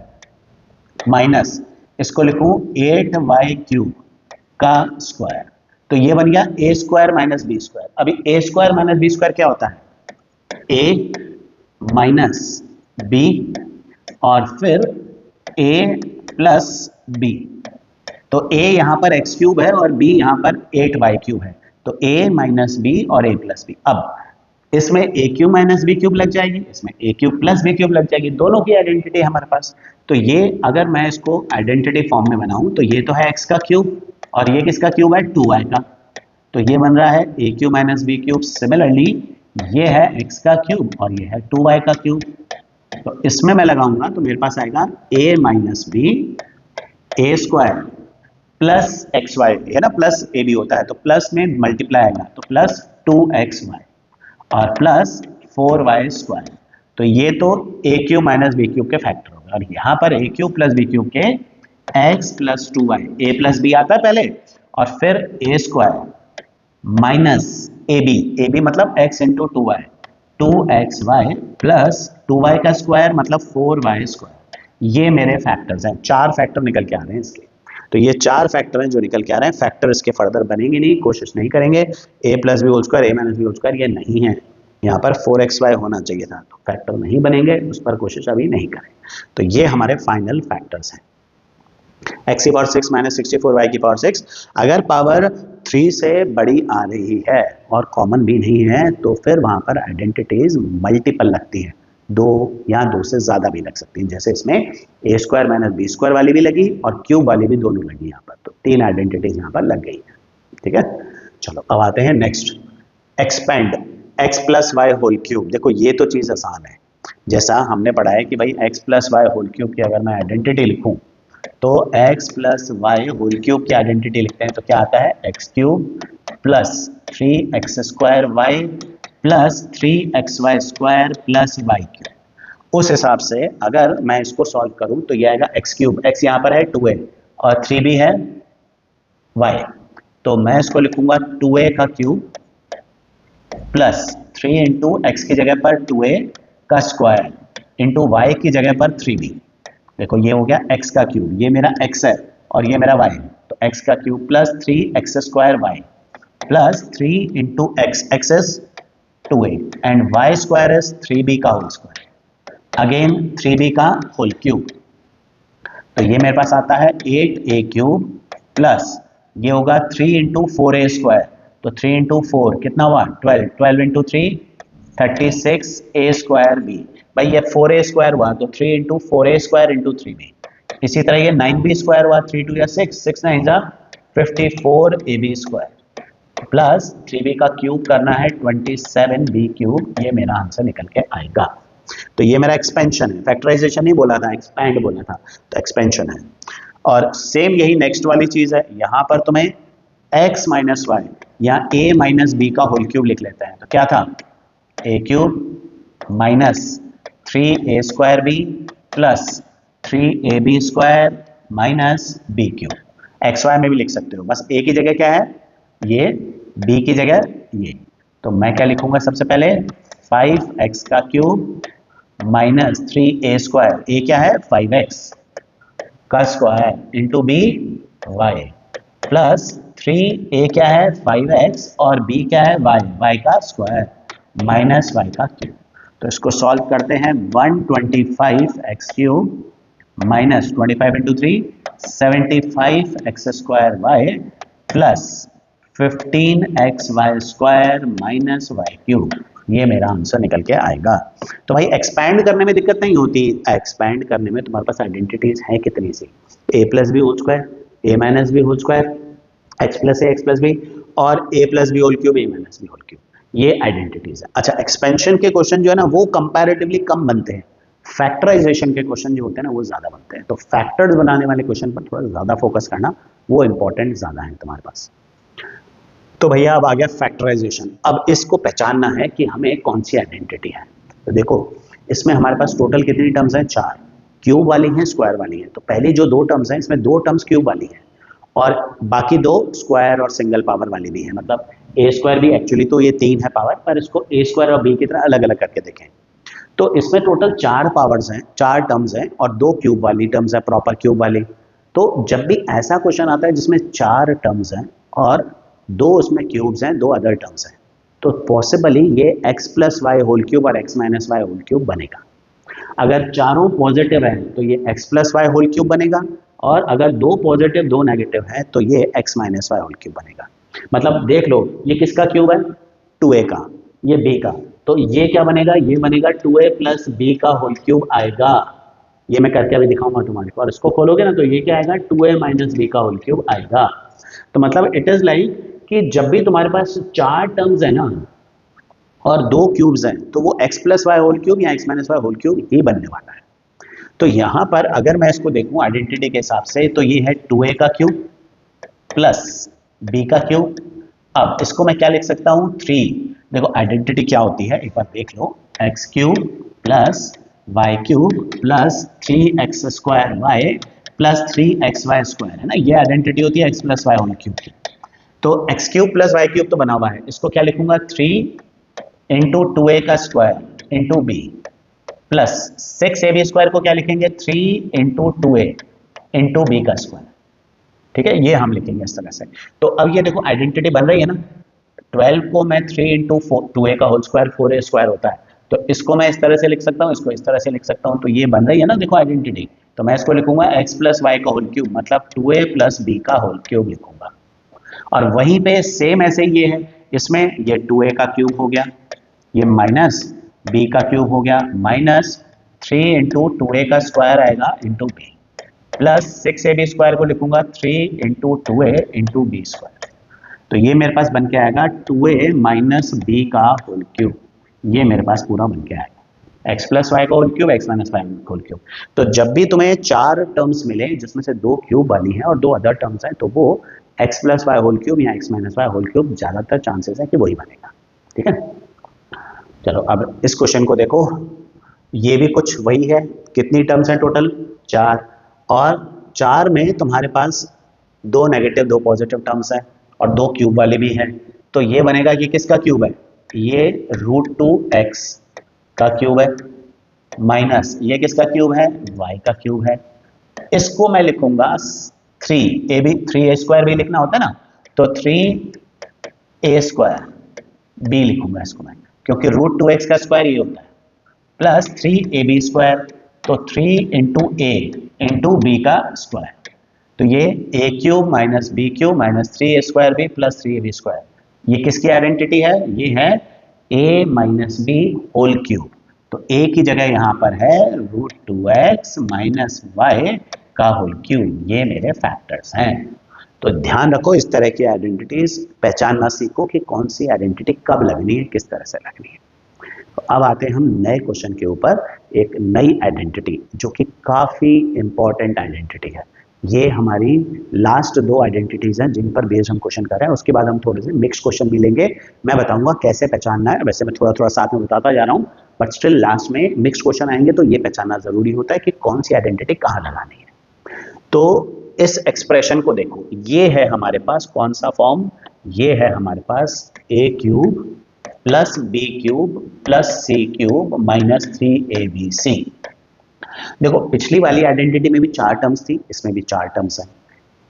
माइनस इसको लिखूं 8y क्यूब का स्क्वायर। तो ये बन गया a square minus b square. अभी a square minus b square क्या होता है, a माइनस b और फिर a प्लस b। तो a यहाँ पर x क्यूब है और b यहाँ पर 8y क्यूब है, तो a माइनस b और a प्लस b। अब इसमें a cube minus b cube लग जाएगी, इसमें a cube plus b cube लग जाएगी, दोनों की आइडेंटिटी है हमारे पास। तो ये अगर मैं इसको आइडेंटिटी फॉर्म में बनाऊं तो ये तो है x का क्यूब और ये किसका क्यूब है 2y का, तो ये बन रहा है a cube minus b cube. Similarly ये है x का क्यूब और ये है 2y का क्यूब। तो इसमें मैं लगाऊंगा तो मेरे पास आएगा a minus b a square plus x y है ना, प्लस ए बी होता है तो प्लस में मल्टीप्लाई आएगा तो प्लस 2xy और प्लस 4y स्क्वायर। तो ये तो ए क्यूब माइनस बी क्यूब के फैक्टर होगा और यहाँ पर ए क्यूब प्लस बी क्यूब के x प्लस 2y, ए प्लस बी आता है पहले और फिर ए स्क्वायर माइनस ए बी मतलब x into 2y 2xy plus 2y का स्क्वायर मतलब 4y स्क्वायर। ये मेरे फैक्टर्स हैं, 4 फैक्टर निकल के आ रहे हैं इसके। तो ये 4 फैक्टर हैं जो निकल के आ रहे हैं। फैक्टर इसके फर्दर बनेंगे नहीं, कोशिश नहीं करेंगे। a plus b whole square a minus b whole square ये नहीं है, यहाँ पर 4xy होना चाहिए था, तो फैक्टर नहीं बनेंगे, उस पर कोशिश अभी नहीं करें। तो ये हमारे फाइनल फैक्टर्स हैं, x की पावर 6 माइनस 64 y की पावर 6। अगर पावर 3 से बड़ी आ रही है और कॉमन भी नहीं है तो फिर वहाँ पर आइडेंटिटीज मल्टीपल लगती है। दो या दो से ज़्यादा भी लग सकती हैं, जैसे इसमें ए स्क्वायर माइनस बी स्क्वायर वाली भी लगी और क्यूब वाली भी दोनों लगी यहाँ पर, तो तीन आइडेंटिटीज यहाँ पर लग गई है। ठीक है, चलो अब आते हैं next, expand x plus y whole cube. देखो ये तो चीज़ आसान है, जैसा हमने पढ़ा है कि भाई x plus y whole cube की अगर मैं आइडेंटिटी लिखूं तो x plus y whole cube की आइडेंटिटी लिखते हैं तो क्या आता है, x cube plus 3x square y plus 3xy square plus y cube. उस हिसाब से अगर मैं इसको सॉल्व करूं तो ये आएगा एक्स क्यूब, एक्स यहाँ पर है 2a और 3b है y, तो मैं इसको लिखूंगा 2a का क्यूब प्लस 3 इंटू एक्स की जगह पर 2a का स्क्वायर इंटू वाई की जगह पर 3b। देखो ये हो गया x का क्यूब, ये मेरा x है और ये मेरा y है, तो x का cube plus 3x square y plus 3 into x is 2a and y square is 3b का होल स्क्वायर, अगेन 3b का होल क्यूब, तो ये मेरे पास आता है 8a क्यूब प्लस ये होगा 3 इंटू 4a स्क्वायर, तो 3 इंटू 4 कितना हुआ 12, 12 इंटू 3 36a स्क्वायर b। भाई ये 4a स्क्वायर हुआ तो 3 into 4a square into 3b। इसी तरह ये 9b स्क्वायर हुआ 3 2 या 6 9 जा 54ab स्क्वायर प्लस 3b का क्यूब करना है 27b क्यूब, ये मेरा आंसर निकल के आएगा। तो ये मेरा एक्सपेंशन है, फैक्टराइजेशन नहीं बोला था, एक्सपैंड बोला था, तो एक्सपेंशन है। और सेम यही नेक्स्ट वाली चीज है, यहाँ पर तुम्हें x माइनस वाई या a माइनस बी का होल क्यूब लिख लेते हैं, तो क्या था a cube minus 3a square b plus 3ab square minus b cube. X y में भी लिख सकते हो, बस a की जगह क्या है ये, b की जगह ये, तो मैं क्या लिखूंगा सबसे पहले 5x का cube minus 3a square, a क्या है 5x का square into b y plus 3a क्या है 5x और b क्या है y का स्क्वायर माइनस y का क्यूब। तो इसको सॉल्व करते हैं, 125x cube minus 25 into 3 75x square y plus 15xy square minus y cube, ये मेरा आंसर निकल के आएगा। तो भाई एक्सपैंड करने में दिक्कत नहीं होती, एक्सपैंड करने में तुम्हारे पास आइडेंटिटीज हैं कितनी सी, a plus b whole square, a minus b whole square, x plus a x plus b और a plus b whole cube, a minus b whole cube, ये आइडेंटिटीज है। अच्छा, एक्सपेंशन के क्वेश्चन जो है ना वो कंपैरेटिवली कम बनते हैं, फैक्टराइजेशन के क्वेश्चन जो होते हैं ना वो ज्यादा बनते हैं, तो फैक्टर्स बनाने वाले क्वेश्चन पर थोड़ा ज्यादा फोकस करना, वो इंपॉर्टेंट ज्यादा है तुम्हारे पास। तो भैया अब आ गया फैक्टराइजेशन, अब इसको पहचानना है कि हमें कौन सी आइडेंटिटी है। तो देखो इसमें हमारे पास टोटल कितनी टर्म्स हैं, 4, क्यूब वाली हैं स्क्वायर वाली हैं, तो पहली जो 2 टर्म्स हैं इसमें 2 टर्म्स क्यूब वाली हैं और बाकी 2 स्क्वायर और सिंगल पावर वाली भी है, मतलब ए स्क्वायर भी एक्चुअली तो ये 3 है पावर, पर इसको ए स्क्वायर और बी की तरह अलग अलग करके देखें तो इसमें टोटल 4 पावर्स हैं, 4 टर्म्स हैं और 2 क्यूब वाली टर्म्स है, प्रॉपर क्यूब वाली। तो जब भी ऐसा क्वेश्चन आता है जिसमें 4 टर्म्स हैं और 2 उसमें क्यूब्स हैं, 2 अदर टर्म्स हैं, तो पॉसिबली ये x plus y whole cube और x minus y whole cube बनेगा। अगर चारों पॉजिटिव हैं तो ये x plus y whole cube बनेगा, और अगर 2 पॉजिटिव 2 नेगेटिव है तो ये x minus y whole cube बनेगा। मतलब देख लो ये किसका क्यूब है, 2a का, ये b का, तो ये क्या बनेगा, ये बनेगा 2a प्लस b का होल क्यूब आएगा। ये मैं करके अभी दिखाऊंगा तुम्हारे को, और इसको खोलोगे ना तो ये क्या आएगा 2a माइनस b का होल क्यूब आएगा। तो मतलब इट इज लाइक कि जब भी तुम्हारे पास 4 टर्म्स है ना और 2 क्यूब्स हैं तो वो x plus y whole cube या x minus y whole cube ही बनने वाला है। तो यहाँ पर अगर मैं इसको देखूं आइडेंटिटी के हिसाब से तो ये है 2a का क्यूब प्लस b का क्यूब। अब इसको मैं क्या लिख सकता हूँ 3, देखो आइडेंटिटी क्या होती है एक बार देख लो, x cube plus y cube plus 3x square y plus 3xy square है ना, ये आइडेंटिटी होती है x plus y whole cube की। तो x cube plus y cube तो बना हुआ है, इसको क्या लिखूंगा 3 इंटू 2a का square into b plus 6ab square को क्या लिखेंगे 3 इंटू 2a इंटू बी का स्क्वायर। ठीक है, ये हम लिखेंगे इस तरह से। तो अब ये देखो आइडेंटिटी बन रही है ना, 12 को मैं 3 इंटू 2a का होल स्क्वायर 4a स्क्वायर होता है, तो इसको मैं इस तरह से लिख सकता हूँ, इसको इस तरह से लिख सकता हूँ, तो ये बन रही है ना देखो आइडेंटिटी। तो मैं इसको लिखूंगा x प्लस वाई का होल क्यूब, मतलब 2a प्लस b का होल क्यूब लिखूंगा। और वहीं पे सेम ऐसे ये है, इसमें ये 2a का क्यूब हो गया, ये माइनस बी का क्यूब हो गया माइनस 3 इंटू 2a का स्क्वायर आएगा into b plus 6ab square को लिखूंगा 3 into 2a into B square. तो ये मेरे पास बन के आएगा 2a माइनस बी का होल क्यूब। ये मेरे पास पूरा बन के आएगा x प्लस वाई का whole cube x minus y का होल क्यूब। तो जब भी तुम्हें 4 टर्म्स मिले जिसमें से 2 क्यूब वाली हैं और 2 अदर टर्म्स हैं तो वो x plus y whole cube या x minus y whole cube ज़्यादातर चांसेस है कि वही बनेगा। ठीक है, चलो अब इस क्वेश्चन को देखो। ये भी कुछ वही है। कितनी टर्म्स हैं टोटल? 4, और 4 में तुम्हारे पास 2 नेगेटिव 2 पॉजिटिव टर्म्स हैं और 2 क्यूब वाली भी है। तो ये बनेगा, ये किसका क्यूब है? ये √2x का क्यूब है माइनस ये किसका क्यूब है? y का क्यूब है। इसको मैं लिखूंगा 3a, 3a स्क्वायर भी लिखना होता है ना, तो 3a स्क्वायर b लिखूंगा इसको मैं, क्योंकि √2x का स्क्वायर ये होता है, प्लस 3ab स्क्वायर, तो 3 इंटू ए इंटू बी का स्क्वायर। तो ये a cube minus b cube minus 3a square b plus 3ab square. ये किसकी आइडेंटिटी है? ये है a minus b whole cube. तो a की जगह यहाँ पर है √2x माइनस वाई का होल क्यूब। ये मेरे फैक्टर्स हैं। तो ध्यान रखो, इस तरह की आइडेंटिटीज पहचानना सीखो कि कौन सी आइडेंटिटी कब लगनी है, किस तरह से लगनी है। तो अब आते हैं हम नए क्वेश्चन के ऊपर, एक नई आइडेंटिटी जो कि काफ़ी इंपॉर्टेंट आइडेंटिटी है। ये हमारी लास्ट 2 आइडेंटिटीज हैं जिन पर बेस्ड हम क्वेश्चन कर रहे हैं। उसके बाद हम थोड़े से मिक्स क्वेश्चन भी लेंगे, मैं बताऊंगा कैसे पहचानना है। वैसे मैं थोड़ा थोड़ा साथ में बताता जा रहा हूँ, बट स्टिल लास्ट में मिक्स क्वेश्चन आएंगे तो ये पहचानना जरूरी होता है कि कौन सी आइडेंटिटी कहाँ लगानी है। तो इस एक्सप्रेशन को देखो, ये है हमारे पास कौन सा फॉर्म? ये है हमारे पास a cube plus b cube plus c cube minus 3abc। देखो पिछली वाली आइडेंटिटी में भी 4 टर्म्स थी, इसमें भी 4 टर्म्स हैं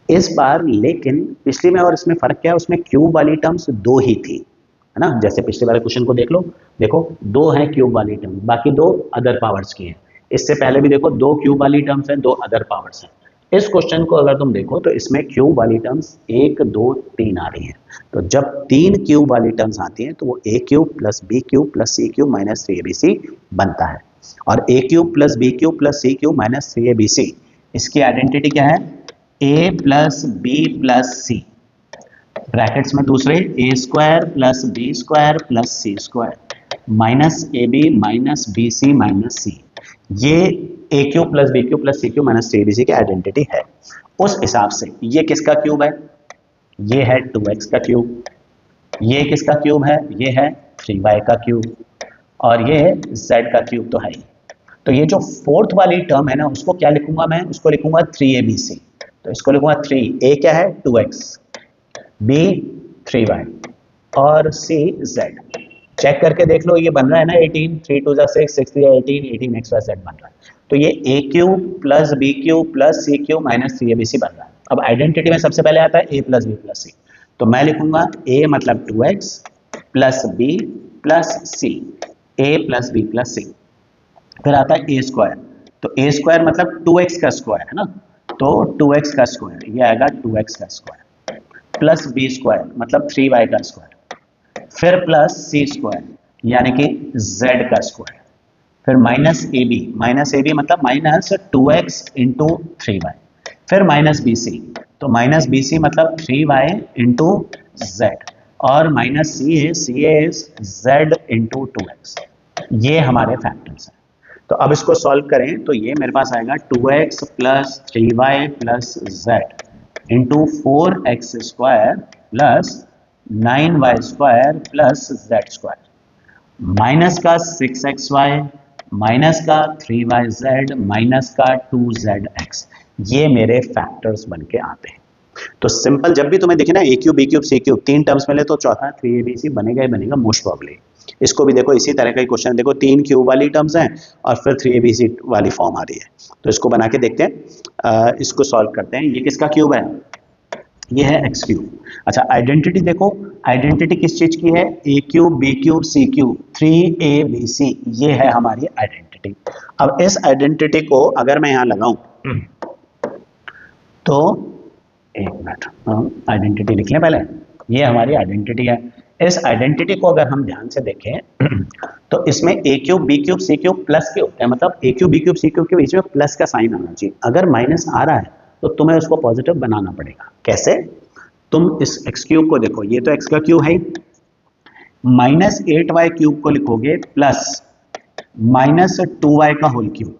इस बार, लेकिन पिछली में और इसमें फर्क क्या है? उसमें क्यूब वाली टर्म्स 2 ही थी, है ना। जैसे पिछले वाले क्वेश्चन को देख लो, देखो 2 हैं क्यूब वाली टर्म, बाकी 2 अदर पावर्स की हैं। इससे पहले भी देखो 2 क्यूब वाली टर्म्स हैं, 2 अदर पावर्स हैं। इस क्वेश्चन को अगर तुम देखो तो इसमें क्यूब वाली टर्म्स 1 2 3 आ रही हैं। तो जब 3 क्यूब वाली टर्म्स आती हैं तो वो a cube plus b cube plus c cube minus 3abc बनता है। और a cube plus b cube plus c cube minus 3abc, इसकी आइडेंटिटी क्या है? a plus b plus c, brackets में दूसरे a square plus b square plus c square minus a b minus b c minus c. ये a cube plus b cube plus c cube minus 3abc की identity है। उस हिसाब से ये किसका क्यूब है? ये है 2x का क्यूब। ये किसका क्यूब है? ये है 3y का क्यूब। और ये z का क्यूब तो है ही। तो ये जो फोर्थ वाली टर्म है ना, उसको क्या लिखूंगा मैं? उसको लिखूंगा 3abc। तो इसको लिखूंगा 3a क्या है? 2x, b 3y और c z। चेक करके देख लो, ये बन रहा है ना 18, 3 2 6 6 3 18, 18xyz बन रहा है। तो ये a cube plus b cube plus c cube minus 3abc बन रहा है। अब आइडेंटिटी में सबसे पहले आता है a plus b plus c, तो मैं लिखूंगा a मतलब 2x plus b plus c, a plus b plus c. फिर आता है a स्क्वायर, तो a स्क्वायर मतलब 2x का स्क्वायर है ना, तो 2x का स्क्वायर ये आएगा 2x का स्क्वायर प्लस b स्क्वायर मतलब 3y का स्क्वायर, फिर प्लस c स्क्वायर यानी कि z का स्क्वायर, फिर माइनस ए बी मतलब माइनस 2x इंटू 3y, फिर माइनस बी सी, तो माइनस बी सी मतलब 3y इंटू z, और minus c a is z into 2x। ये हमारे फैक्टर्स हैं। तो अब इसको सॉल्व करें तो ये मेरे पास आएगा 2x plus 3y plus z into 4x square plus 9y square plus z square minus का 6xy माइनस का 3yz माइनस का 2zx। ये मेरे फैक्टर्स बन के आते हैं। तो सिंपल, जब भी तुम्हें दिखे ना a cube b cube c cube 3 terms मिले तो चौथा 3abc बनेगा ही बनेगा मोस्ट प्रोबेबली। इसको भी देखो इसी तरह का ही क्वेश्चन, देखो 3 क्यूब वाली टर्म्स हैं और फिर 3abc वाली फॉर्म आ रही है। तो इसको बना के देखते हैं, इसको सॉल्व करते हैं। ये किसका क्यूब है? ये है x क्यूब। अच्छा आइडेंटिटी देखो, आइडेंटिटी किस चीज की है? a cube b cube c cube 3abc, ये है हमारी आइडेंटिटी। अब इस आइडेंटिटी को अगर मैं यहाँ लगाऊं तो एक मिनट, आइडेंटिटी लिख लें पहले। ये हमारी आइडेंटिटी है। इस आइडेंटिटी को अगर हम ध्यान से देखें तो इसमें ए cube b cube c cube plus के होते हैं, मतलब ए cube b cube c cube के बीच में प्लस का साइन आना चाहिए। अगर माइनस आ रहा है तो तुम्हें उसको पॉजिटिव बनाना पड़ेगा। कैसे? तुम इस एक्स क्यूब को देखो, ये तो एक्स का क्यूब है, माइनस 8y क्यूब को लिखोगे प्लस माइनस 2y का होल क्यूब,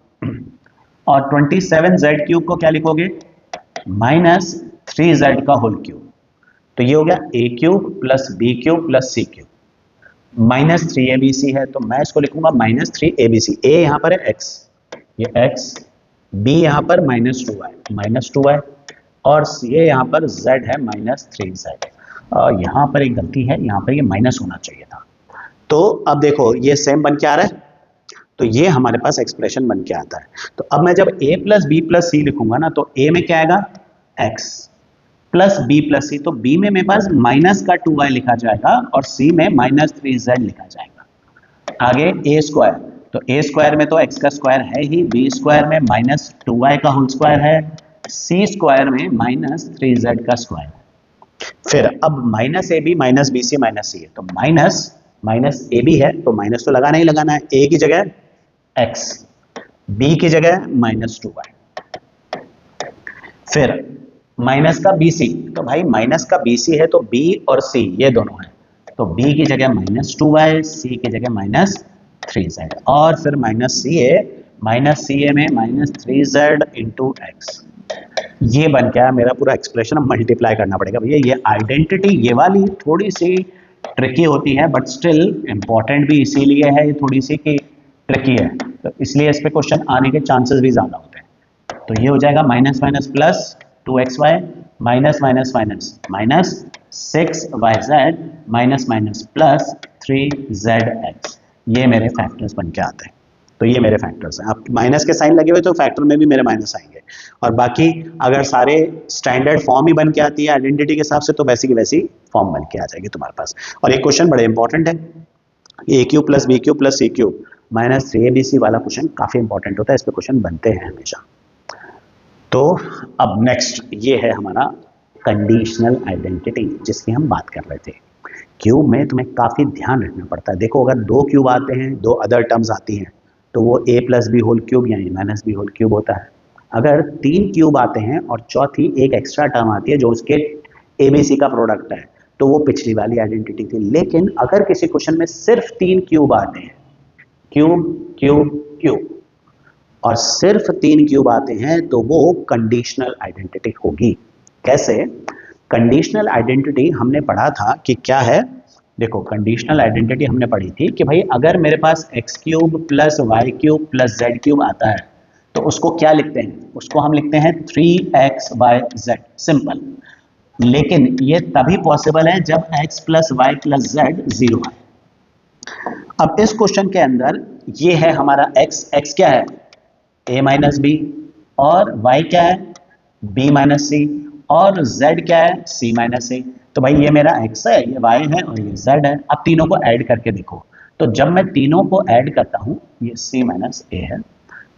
और 27z क्यूब को क्या लिखोगे? माइनस 3z का होल क्यूब। तो ये हो गया a cube plus b cube plus c cube, minus 3abc है तो मैं इसको लिखूंगा माइनस 3abc। ए यहाँ पर है x, ये x, b यहाँ पर माइनस 2y, और ये यहाँ पर z है माइनस 3z। यहाँ पर एक गलती है, यहाँ पर ये माइनस होना चाहिए था। तो अब देखो ये सेम बन के आ रहा है, तो ये हमारे पास एक्सप्रेशन बन के आता है। तो अब मैं जब a प्लस बी प्लस सी लिखूंगा ना, तो a में क्या आएगा? x plus b plus c, तो b में मेरे पास माइनस का 2y लिखा जाएगा और c में माइनस 3z लिखा जाएगा। आगे a स्क्वायर, तो a स्क्वायर में तो x का स्क्वायर है ही, b स्क्वायर में माइनस 2y का होल स्क्वायर है, c स्क्वायर में माइनस 3z का स्क्वायर है। फिर अब minus a b minus b c minus c है, तो माइनस ए बी है तो माइनस तो लगाना ही लगाना है, a की जगह x, b की जगह माइनस 2y। फिर माइनस का बी सी, तो भाई माइनस का बी सी है तो b और c ये दोनों है, तो b की जगह माइनस 2y, c की जगह माइनस 3z, और फिर माइनस सी ए में माइनस 3z इंटू एक्स। ये बन गया मेरा पूरा एक्सप्रेशन। अब मल्टीप्लाई करना पड़ेगा भैया। ये आइडेंटिटी ये वाली थोड़ी सी ट्रिकी होती है, बट स्टिल इम्पॉर्टेंट भी इसीलिए है, ये थोड़ी सी कि ट्रिकी है, तो इसलिए इस पे क्वेश्चन आने के चांसेस भी ज़्यादा होते हैं। तो ये हो जाएगा minus minus plus 2xy minus minus minus minus 6yz minus minus plus 3zx। ये मेरे फैक्टर्स बन के आते हैं। तो ये मेरे फैक्टर्स हैं। अब माइनस के साइन लगे हुए तो फैक्टर में भी मेरे माइनस आएंगे, और बाकी अगर सारे स्टैंडर्ड फॉर्म ही बन के आती है आइडेंटिटी के हिसाब से, तो वैसी की वैसी फॉर्म बन के आ जाएगी तुम्हारे पास। और एक क्वेश्चन बड़े इंपॉर्टेंट है, a cube plus b cube plus c cube minus 3abc वाला क्वेश्चन काफ़ी इंपॉर्टेंट होता है, इस पर क्वेश्चन बनते हैं हमेशा। तो अब नेक्स्ट ये है हमारा कंडीशनल आइडेंटिटी, जिसकी हम बात कर रहे थे। क्यूब में तुम्हें काफ़ी ध्यान रखना पड़ता है। देखो अगर 2 क्यूब आते हैं, 2 अदर टर्म्स आती हैं, तो वो a plus b whole cube या a minus b whole cube होता है। अगर 3 क्यूब आते हैं और चौथी एक एक्स्ट्रा टर्म आती है जो उसके abc का प्रोडक्ट है, तो वो पिछली वाली आइडेंटिटी थी। लेकिन अगर किसी क्वेश्चन में सिर्फ 3 क्यूब आते हैं, क्यूब क्यूब क्यूब, और सिर्फ 3 क्यूब आते हैं, तो वो कंडीशनल आइडेंटिटी होगी। कैसे? कंडीशनल आइडेंटिटी हमने पढ़ा था कि क्या है। देखो कंडीशनल आइडेंटिटी हमने पढ़ी थी कि भाई अगर मेरे पास x cube plus y cube plus z cube आता है, तो उसको क्या लिखते हैं? उसको हम लिखते हैं 3xyz, सिंपल। लेकिन ये तभी पॉसिबल है जब x plus y plus z 0 है। अब इस क्वेश्चन के अंदर ये है हमारा x क्या है? a माइनस बी, और y क्या है? b माइनस सी, और z क्या है? c माइनस ए। तो भाई ये मेरा x है, ये y है और ये z है। अब तीनों को ऐड करके देखो, तो जब मैं तीनों को ऐड करता हूँ, ये c माइनस ए है,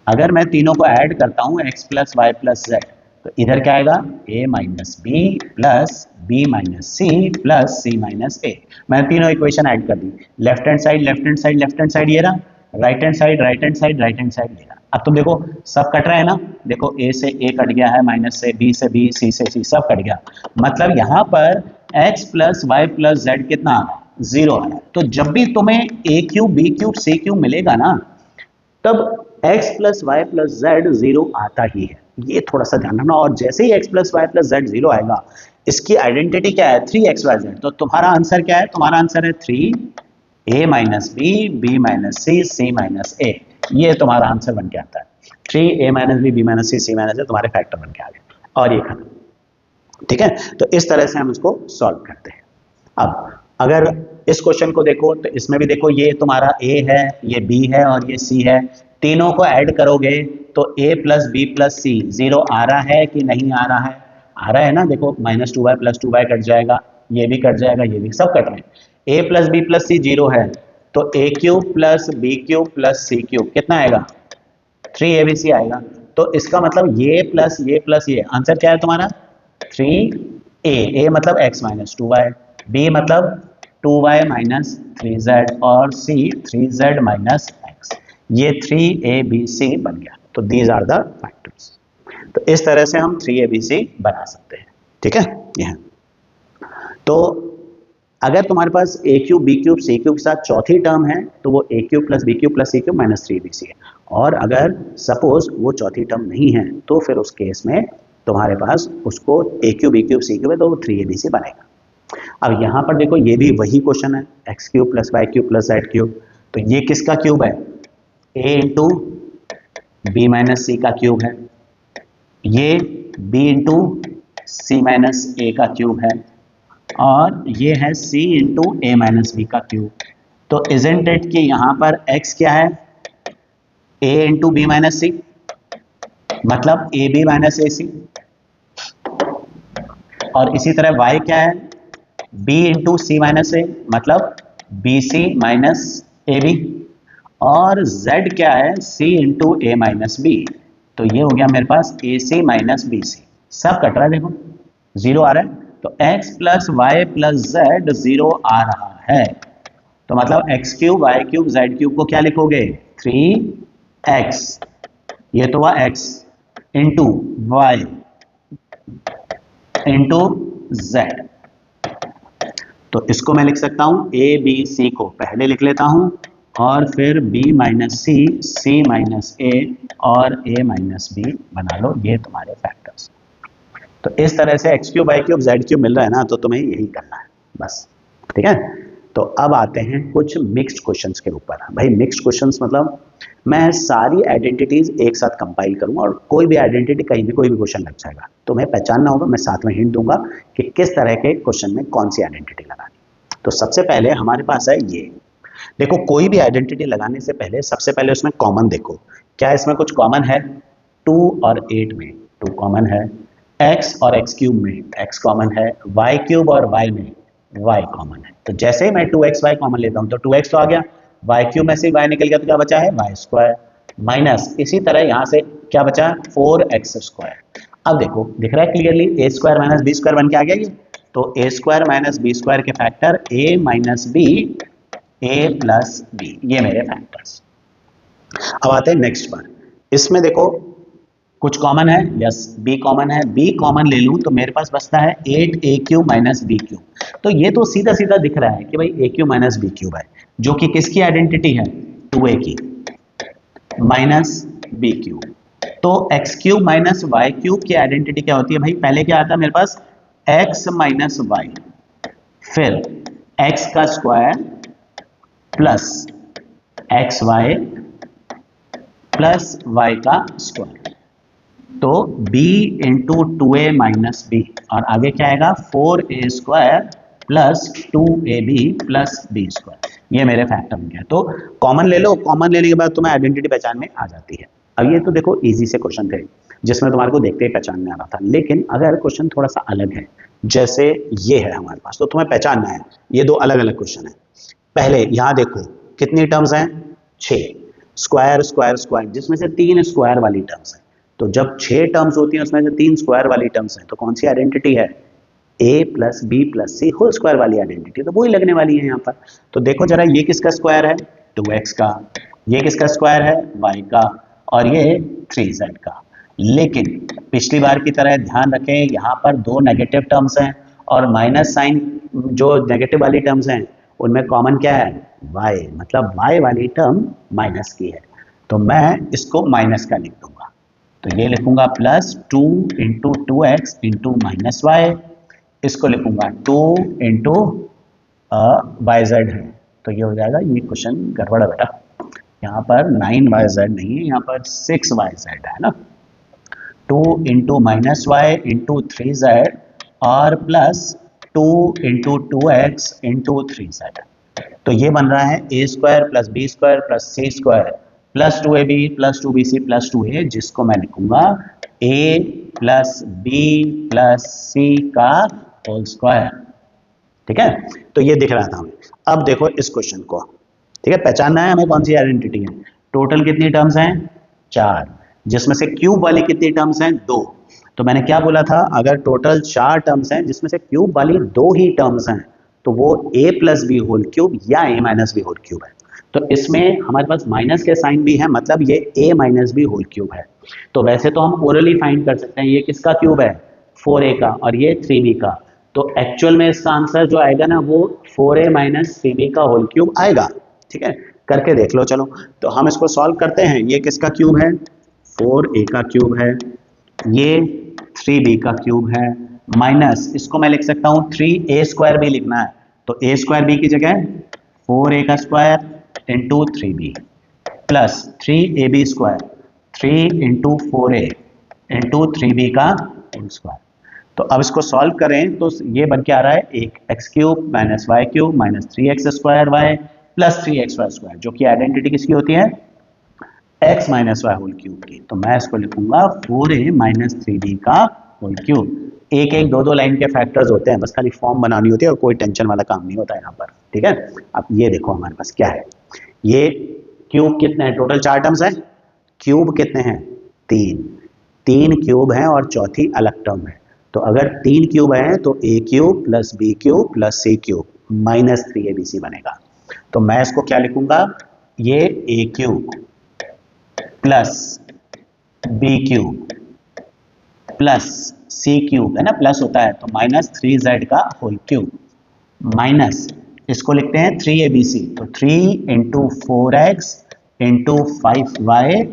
अगर मैं तीनों को ऐड करता हूँ x plus y plus z, तो इधर क्या आएगा? a minus b plus b minus c plus c minus a. मैंने तीनों इक्वेशन ऐड कर दी, left hand side left hand side left hand side ये रहा, right hand side right hand side right hand side ये रहा। अब तुम देखो सब कट रहा है ना, देखो a से a कट गया है, माइनस से b से b, c से c, सब कट गया। मतलब यहाँ पर x plus y plus z कितना आ रहा है? 0 आ रहा है। तो जब भी तुम्हें a cube b cube c cube मिलेगा ना, तब x plus y plus z 0 आता ही है। ये थोड़ा सा ध्यान रखना। और जैसे ही x plus y plus z 0 आएगा, इसकी आइडेंटिटी क्या है? 3xyz। तो तुम्हारा आंसर क्या है? तुम्हारा आंसर है 3a minus b b minus c c minus a. ये तुम्हारा आंसर बन के आता है। 3a minus b b minus c c minus a तुम्हारे फैक्टर बन के आ गए, और ये खत्म। ठीक है, तो इस तरह से हम इसको सॉल्व करते हैं। अब अगर इस क्वेश्चन को देखो, तो इसमें भी देखो ये तुम्हारा a है, ये b है और ये c है। तीनों को ऐड करोगे तो a plus b plus c 0 आ रहा है कि नहीं आ रहा है? आ रहा है ना। देखो minus 2y plus 2y cut जाएगा, ये भी कट जाएगा, ये भी, सब कट रहे हैं। a plus b plus c 0 है, तो a cube plus b cube plus c cube कितना आएगा? 3abc आएगा। तो इसका मतलब ये प्लस ये, आंसर क्या है तुम्हारा? 3a। a मतलब x माइनस 2y, b मतलब 2y माइनस 3z और c 3z माइनस x। ये 3abc बन गया। तो दीज आर द फैक्टर्स। तो इस तरह से हम 3abc बना सकते हैं। ठीक है, यह तो अगर तुम्हारे पास a cube b cube c cube के साथ चौथी टर्म है तो वो a cube plus b cube plus c cube minus 3abc है। और अगर सपोज वो चौथी टर्म नहीं है तो फिर उस केस में तुम्हारे पास उसको a cube b cube c cube है तो वो 3abc बनेगा। अब यहाँ पर देखो ये भी वही क्वेश्चन है, x cube plus y cube plus z cube. तो ये किसका क्यूब है? a into b minus c का क्यूब है, ये b into c minus a का क्यूब है, और ये है c into a minus b का क्यूब। तो इजंट इट कि यहाँ पर x क्या है? a into b minus c, मतलब ए बी माइनस ए सी, और इसी तरह y क्या है? b into c minus a, मतलब b c minus a b, और z क्या है? c into a minus b. तो ये हो गया मेरे पास ए सी माइनस बी सी। सब कट रहा है, देखो जीरो आ रहा है। तो x plus y plus z zero आ रहा है। तो मतलब x cube y cube z cube को क्या लिखोगे? 3x, ये तो हुआ x into y into z. तो इसको मैं लिख सकता हूं ए बी सी को पहले लिख लेता हूं और फिर b minus c, c minus ए और a माइनस बी बना लो। ये तुम्हारे फैक्टर्स। तो इस तरह से x cube y cube z cube मिल रहा है ना, तो तुम्हें यही करना है बस। ठीक है, तो अब आते हैं कुछ मिक्स्ड क्वेश्चंस के ऊपर। भाई मिक्स्ड क्वेश्चंस मतलब मैं सारी आइडेंटिटीज एक साथ कंपाइल करूंगा और कोई भी आइडेंटिटी कहीं भी कोई भी क्वेश्चन लग जाएगा, तो मैं पहचानना होगा। मैं साथ में हिंट दूंगा कि किस तरह के क्वेश्चन में कौन सी आइडेंटिटी लगानी। तो सबसे पहले हमारे पास है ये, देखो कोई भी आइडेंटिटी लगाने से पहले सबसे पहले उसमें कॉमन देखो, क्या इसमें कुछ कॉमन है? 2 और 8 में 2 कॉमन है, x और x क्यूब में x कॉमन है, y क्यूब और y में y कॉमन है। तो जैसे ही मैं 2xy कॉमन लेता हूं तो 2x तो आ गया, y क्यूब में से y निकल गया तो क्या बचा है? y स्क्वायर, माइनस इसी तरह यहां से क्या बचा? 4x square. अब देखो दिख रहा है clearly, a square minus b square बन के आ गया ये। तो a square minus b square के factor a minus b, a plus b, ये मेरे फैक्टर्स। अब आते हैं नेक्स्ट पर। इसमें देखो कुछ कॉमन है, यस b कॉमन है, b कॉमन ले लूं तो मेरे पास बचता है 8a cube minus b cube. तो ये तो सीधा सीधा दिख रहा है कि भाई a cube minus b cube है, जो कि किसकी आइडेंटिटी है? 2a की माइनस बी क्यूब। तो x cube minus y cube की आइडेंटिटी क्या होती है? भाई पहले क्या आता है मेरे पास? x माइनस वाई, फिर x का square plus x y plus y का स्क्वायर। तो b into 2a minus b, और आगे क्या आएगा? 4a square plus 2ab plus b square. ये मेरे फैक्टर बन गया। तो कॉमन ले लो, कॉमन लेने के बाद तुम्हें आइडेंटिटी पहचान में आ जाती है। अब ये तो देखो इजी से क्वेश्चन थे जिसमें तुम्हारे को देखते ही पहचान में आ रहा था, लेकिन अगर क्वेश्चन थोड़ा सा अलग है, जैसे ये है हमारे पास, तो तुम्हें पहचानना है ये दो अलग अलग क्वेश्चन है। पहले यहाँ देखो कितनी टर्म्स हैं? 6, स्क्वायर स्क्वायर स्क्वायर, जिसमें से 3 स्क्वायर वाली टर्म्स हैं। तो जब 6 टर्म्स होती हैं उसमें से 3 स्क्वायर वाली टर्म्स हैं, तो कौन सी आइडेंटिटी है? a plus b plus c whole square वाली आइडेंटिटी, तो वही लगने वाली है यहाँ पर। तो देखो जरा, ये किसका स्क्वायर है? 2x का। ये किसका स्क्वायर है? y का। और ये 3z का। लेकिन पिछली बार की तरह ध्यान रखें, यहाँ पर 2 नेगेटिव टर्म्स हैं और माइनस साइन जो नेगेटिव वाली टर्म्स हैं उनमें कॉमन क्या है? y, मतलब y वाली टर्म माइनस की है, तो मैं इसको माइनस का लिख दूंगा। तो ये लिखूंगा plus 2 into 2x into minus y, इसको लिखूंगा 2 इंटू वाई जेड है। तो ये हो जाएगा, ये क्वेश्चन गड़बड़ है बेटा, यहाँ पर 9yz नहीं है, यहाँ पर 6yz है ना। 2 into minus y into 3z और plus 2 into 2x into 3z। तो ये बन रहा है a square plus b square plus c square plus 2ab plus 2bc plus 2a, जिसको मैं लिखूंगा a plus b plus c का होल स्क्वायर। ठीक है, तो ये दिख रहा था हमें। अब देखो इस क्वेश्चन को, ठीक है, पहचानना है हमें कौन सी आइडेंटिटी है। टोटल कितनी टर्म्स हैं? 4, जिसमें से क्यूब वाली कितनी टर्म्स हैं? 2। तो मैंने क्या बोला था, अगर टोटल 4 टर्म्स हैं जिसमें से क्यूब वाली 2 ही टर्म्स हैं तो वो a plus b whole cube या a minus b whole cube है। तो इसमें हमारे पास माइनस के साइन भी है, मतलब ये a minus b whole cube है। तो वैसे तो हम ओरली फाइंड कर सकते हैं ये किसका क्यूब है, 4a का, और ये 3b का। तो एक्चुअल में इसका आंसर जो आएगा ना वो 4a माइनस 3b का होल क्यूब आएगा। ठीक है, करके देख लो। चलो तो हम इसको सॉल्व करते हैं। ये किसका क्यूब है, 4a का क्यूब है, ये 3b का क्यूब है, माइनस इसको मैं लिख सकता हूँ 3a स्क्वायर भी लिखना है, तो a स्क्वायर b की जगह 4a का square into 3b plus 3ab square 3 into 4a into 3b का होल स्क्वायर। तो अब इसको सॉल्व करें तो ये बन के आ रहा है एक x cube minus y cube minus 3x square y plus 3x y square, जो कि आइडेंटिटी किसकी होती है, x minus y whole cube की। तो मैं इसको लिखूंगा 4a माइनस 3b का होल क्यूब। एक एक दो दो लाइन के फैक्टर्स होते हैं, बस खाली फॉर्म बनानी होती है और कोई टेंशन वाला काम नहीं होता यहाँ पर। ठीक है, अब ये देखो हमारे पास क्या है, ये क्यूब कितने हैं, टोटल 4 टर्म्स है, क्यूब कितने हैं, 3 क्यूब हैं और चौथी अलग टर्म है। तो अगर 3 क्यूब है तो a cube plus b cube plus c cube minus 3abc बनेगा। तो मैं इसको क्या लिखूंगा, ये a cube plus b cube plus c cube है ना, प्लस होता है तो माइनस 3z का होल क्यूब माइनस इसको लिखते हैं 3abc, तो 3 into 4x into 5y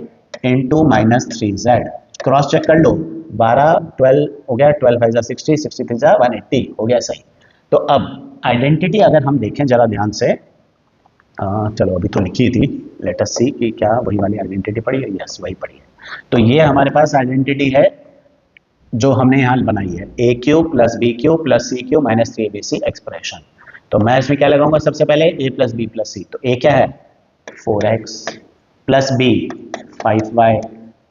into minus 3z। Cross check कर लो, 12 12 हो गया, 12 5 60 60 3 180 हो गया सही। तो अब आइडेंटिटी अगर हम देखें जरा ध्यान से, चलो अभी तो लिखी थी, लेट अस सी कि क्या वही वाली आइडेंटिटी पड़ी है, यस वही पड़ी है। तो ये हमारे पास आइडेंटिटी है जो हमने यहाँ बनाई है, a cube plus b cube plus c cube minus 3abc expression. तो मैं इसमें क्या लगाऊंगा, सबसे पहले a plus b plus c, तो a क्या है 4x plus b 5y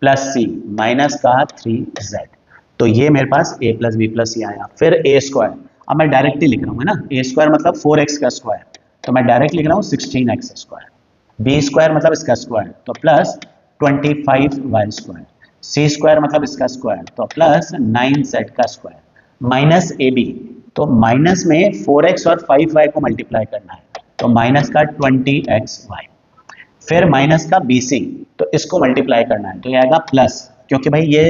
plus c minus का 3z। तो ये मेरे पास a plus b plus c आया। फिर a स्क्वायर, अब मैं डायरेक्टली लिख रहा हूँ है ना, a स्क्वायर मतलब 4x का स्क्वायर, तो मैं डायरेक्ट लिख रहा हूँ 16x स्क्वायर, b स्क्वायर मतलब इसका स्क्वायर तो plus 25y square, c square मतलब इसका स्क्वायर तो प्लस 9z का स्क्वायर माइनस ab, तो माइनस में 4x और 5y को मल्टीप्लाई करना है तो माइनस का 20xy, फिर माइनस का bc तो इसको मल्टीप्लाई करना है तो ये आएगा प्लस, क्योंकि भाई ये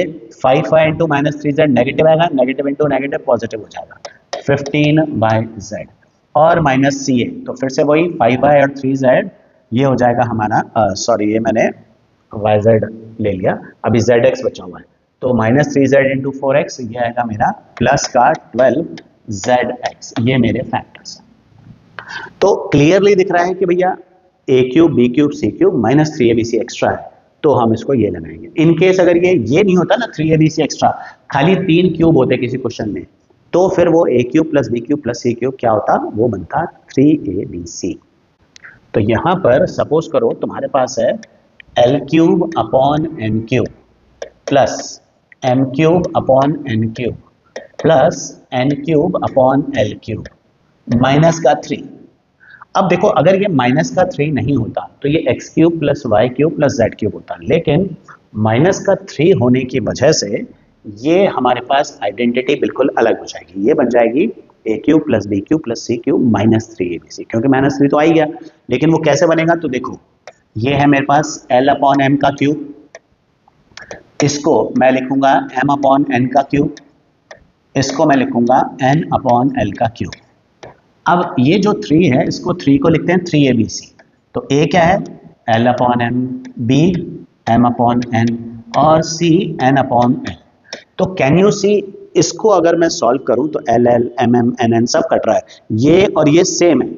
5y into minus 3z negative आएगा, नेगेटिव इंटू नेगेटिव पॉजिटिव हो जाएगा 15yz, और माइनस सी ए तो फिर से वही 5y और 3z, ये हो जाएगा हमारा सॉरी ये मैंने yz ले लिया, अभी zx बचा हुआ है, तो माइनस 3z इंटू 4x ये आएगा मेरा प्लस का 12zx, ये मेरे फैक्टर्स हैं। तो क्लियरली दिख रहा है कि भैया a cube b cube c cube minus 3abc extra है, तो हम इसको ये लगाएंगे। इन केस अगर ये नहीं होता ना 3abc एक्स्ट्रा, खाली 3 क्यूब होते किसी क्वेश्चन में, तो फिर वो a cube plus b cube plus c cube क्या होता, वो बनता 3abc। तो यहाँ पर सपोज करो तुम्हारे पास है l cube upon n cube plus m cube upon n cube plus n cube upon l cube minus का 3। अब देखो अगर ये माइनस का 3 नहीं होता तो ये x cube plus y cube plus z cube होता, लेकिन माइनस का 3 होने की वजह से ये हमारे पास आइडेंटिटी बिल्कुल अलग हो जाएगी, ये बन जाएगी a cube plus b cube plus c cube minus 3abc, क्योंकि माइनस 3 तो आ ही गया, लेकिन वो कैसे बनेगा, तो देखो ये है मेरे पास l अपॉन m का क्यूब, इसको मैं लिखूंगा m अपॉन n का क्यूब, इसको मैं लिखूंगा n अपॉन l का क्यूब। अब ये जो 3 है इसको 3 को लिखते हैं 3abc, तो a क्या है l upon m, b m upon n और c n अपॉन l। तो कैन यू सी, इसको अगर मैं सॉल्व करूं तो l l m m n n सब कट रहा है, ये और ये सेम है,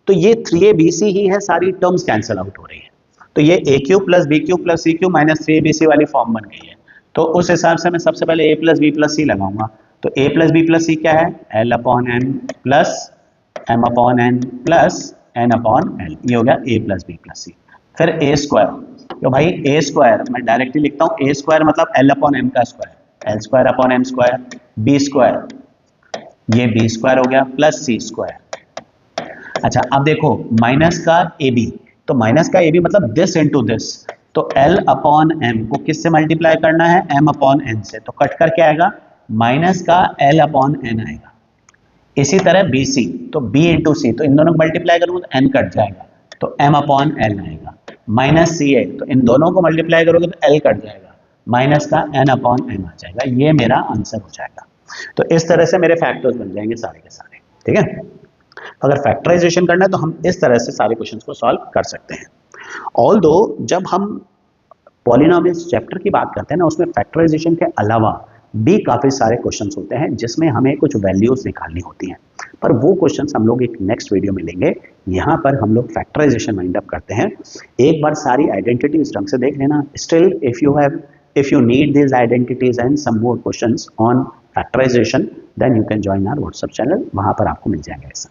तो ये 3abc ही है, सारी टर्म्स कैंसिल आउट हो रही है, तो ये a cube plus b cube plus c cube minus 3abc वाली फॉर्म बन गई है। तो उस हिसाब से मैं सबसे पहले a प्लस बी प्लस सी लगाऊंगा, तो a प्लस बी प्लस सी क्या है l upon m plus m upon n plus n upon l, ये हो गया a plus b plus c. फिर a स्क्वायर, तो भाई a स्क्वायर मैं डायरेक्टली लिखता हूँ, a स्क्वायर मतलब l अपॉन m का square, l square upon m square, b square, ये बी स्क्वायर हो गया प्लस सी स्क्वायर। अच्छा अब देखो माइनस का ए बी, तो माइनस का ए बी मतलब दिस इंटू दिस, तो एल अपॉन एम को किससे मल्टीप्लाई करना है, एम अपॉन एन से, तो कट करके आएगा माइनस का एल अपॉन एन आएगा, इसी तरह बी सी, तो बी इंटू सी, तो इन दोनों को मल्टीप्लाई करूंगा तो एन कट जाएगा, तो एम अपॉन एल आएगा। माइनस सी ए, तो इन दोनों को मल्टीप्लाई करोगे तो एल कट जाएगा, माइनस का एन अपॉन एम आ जाएगा। ये मेरा आंसर हो जाएगा। तो इस तरह से मेरे फैक्टर्स बन जाएंगे सारे के सारे। ठीक है, अगर फैक्टराइजेशन करना है तो हम इस तरह से सारे क्वेश्चंस को सॉल्व कर सकते हैं। ऑल्दो जब हम पॉलिनोमियल्स चैप्टर की बात करते हैं ना, उसमें फैक्टराइजेशन के अलावा भी काफ़ी सारे क्वेश्चंस होते हैं जिसमें हमें कुछ वैल्यूज निकालनी होती हैं, पर वो क्वेश्चंस हम लोग एक नेक्स्ट वीडियो में लेंगे। यहाँ पर हम लोग फैक्टराइजेशन माइंड अप करते हैं। एक बार सारी आइडेंटिटीज ढंग से देख लेना। Still if you need these identities and some more questions on factorization, then you can join our WhatsApp channel, वहाँ पर आपको मिल जाएंगे ऐसा।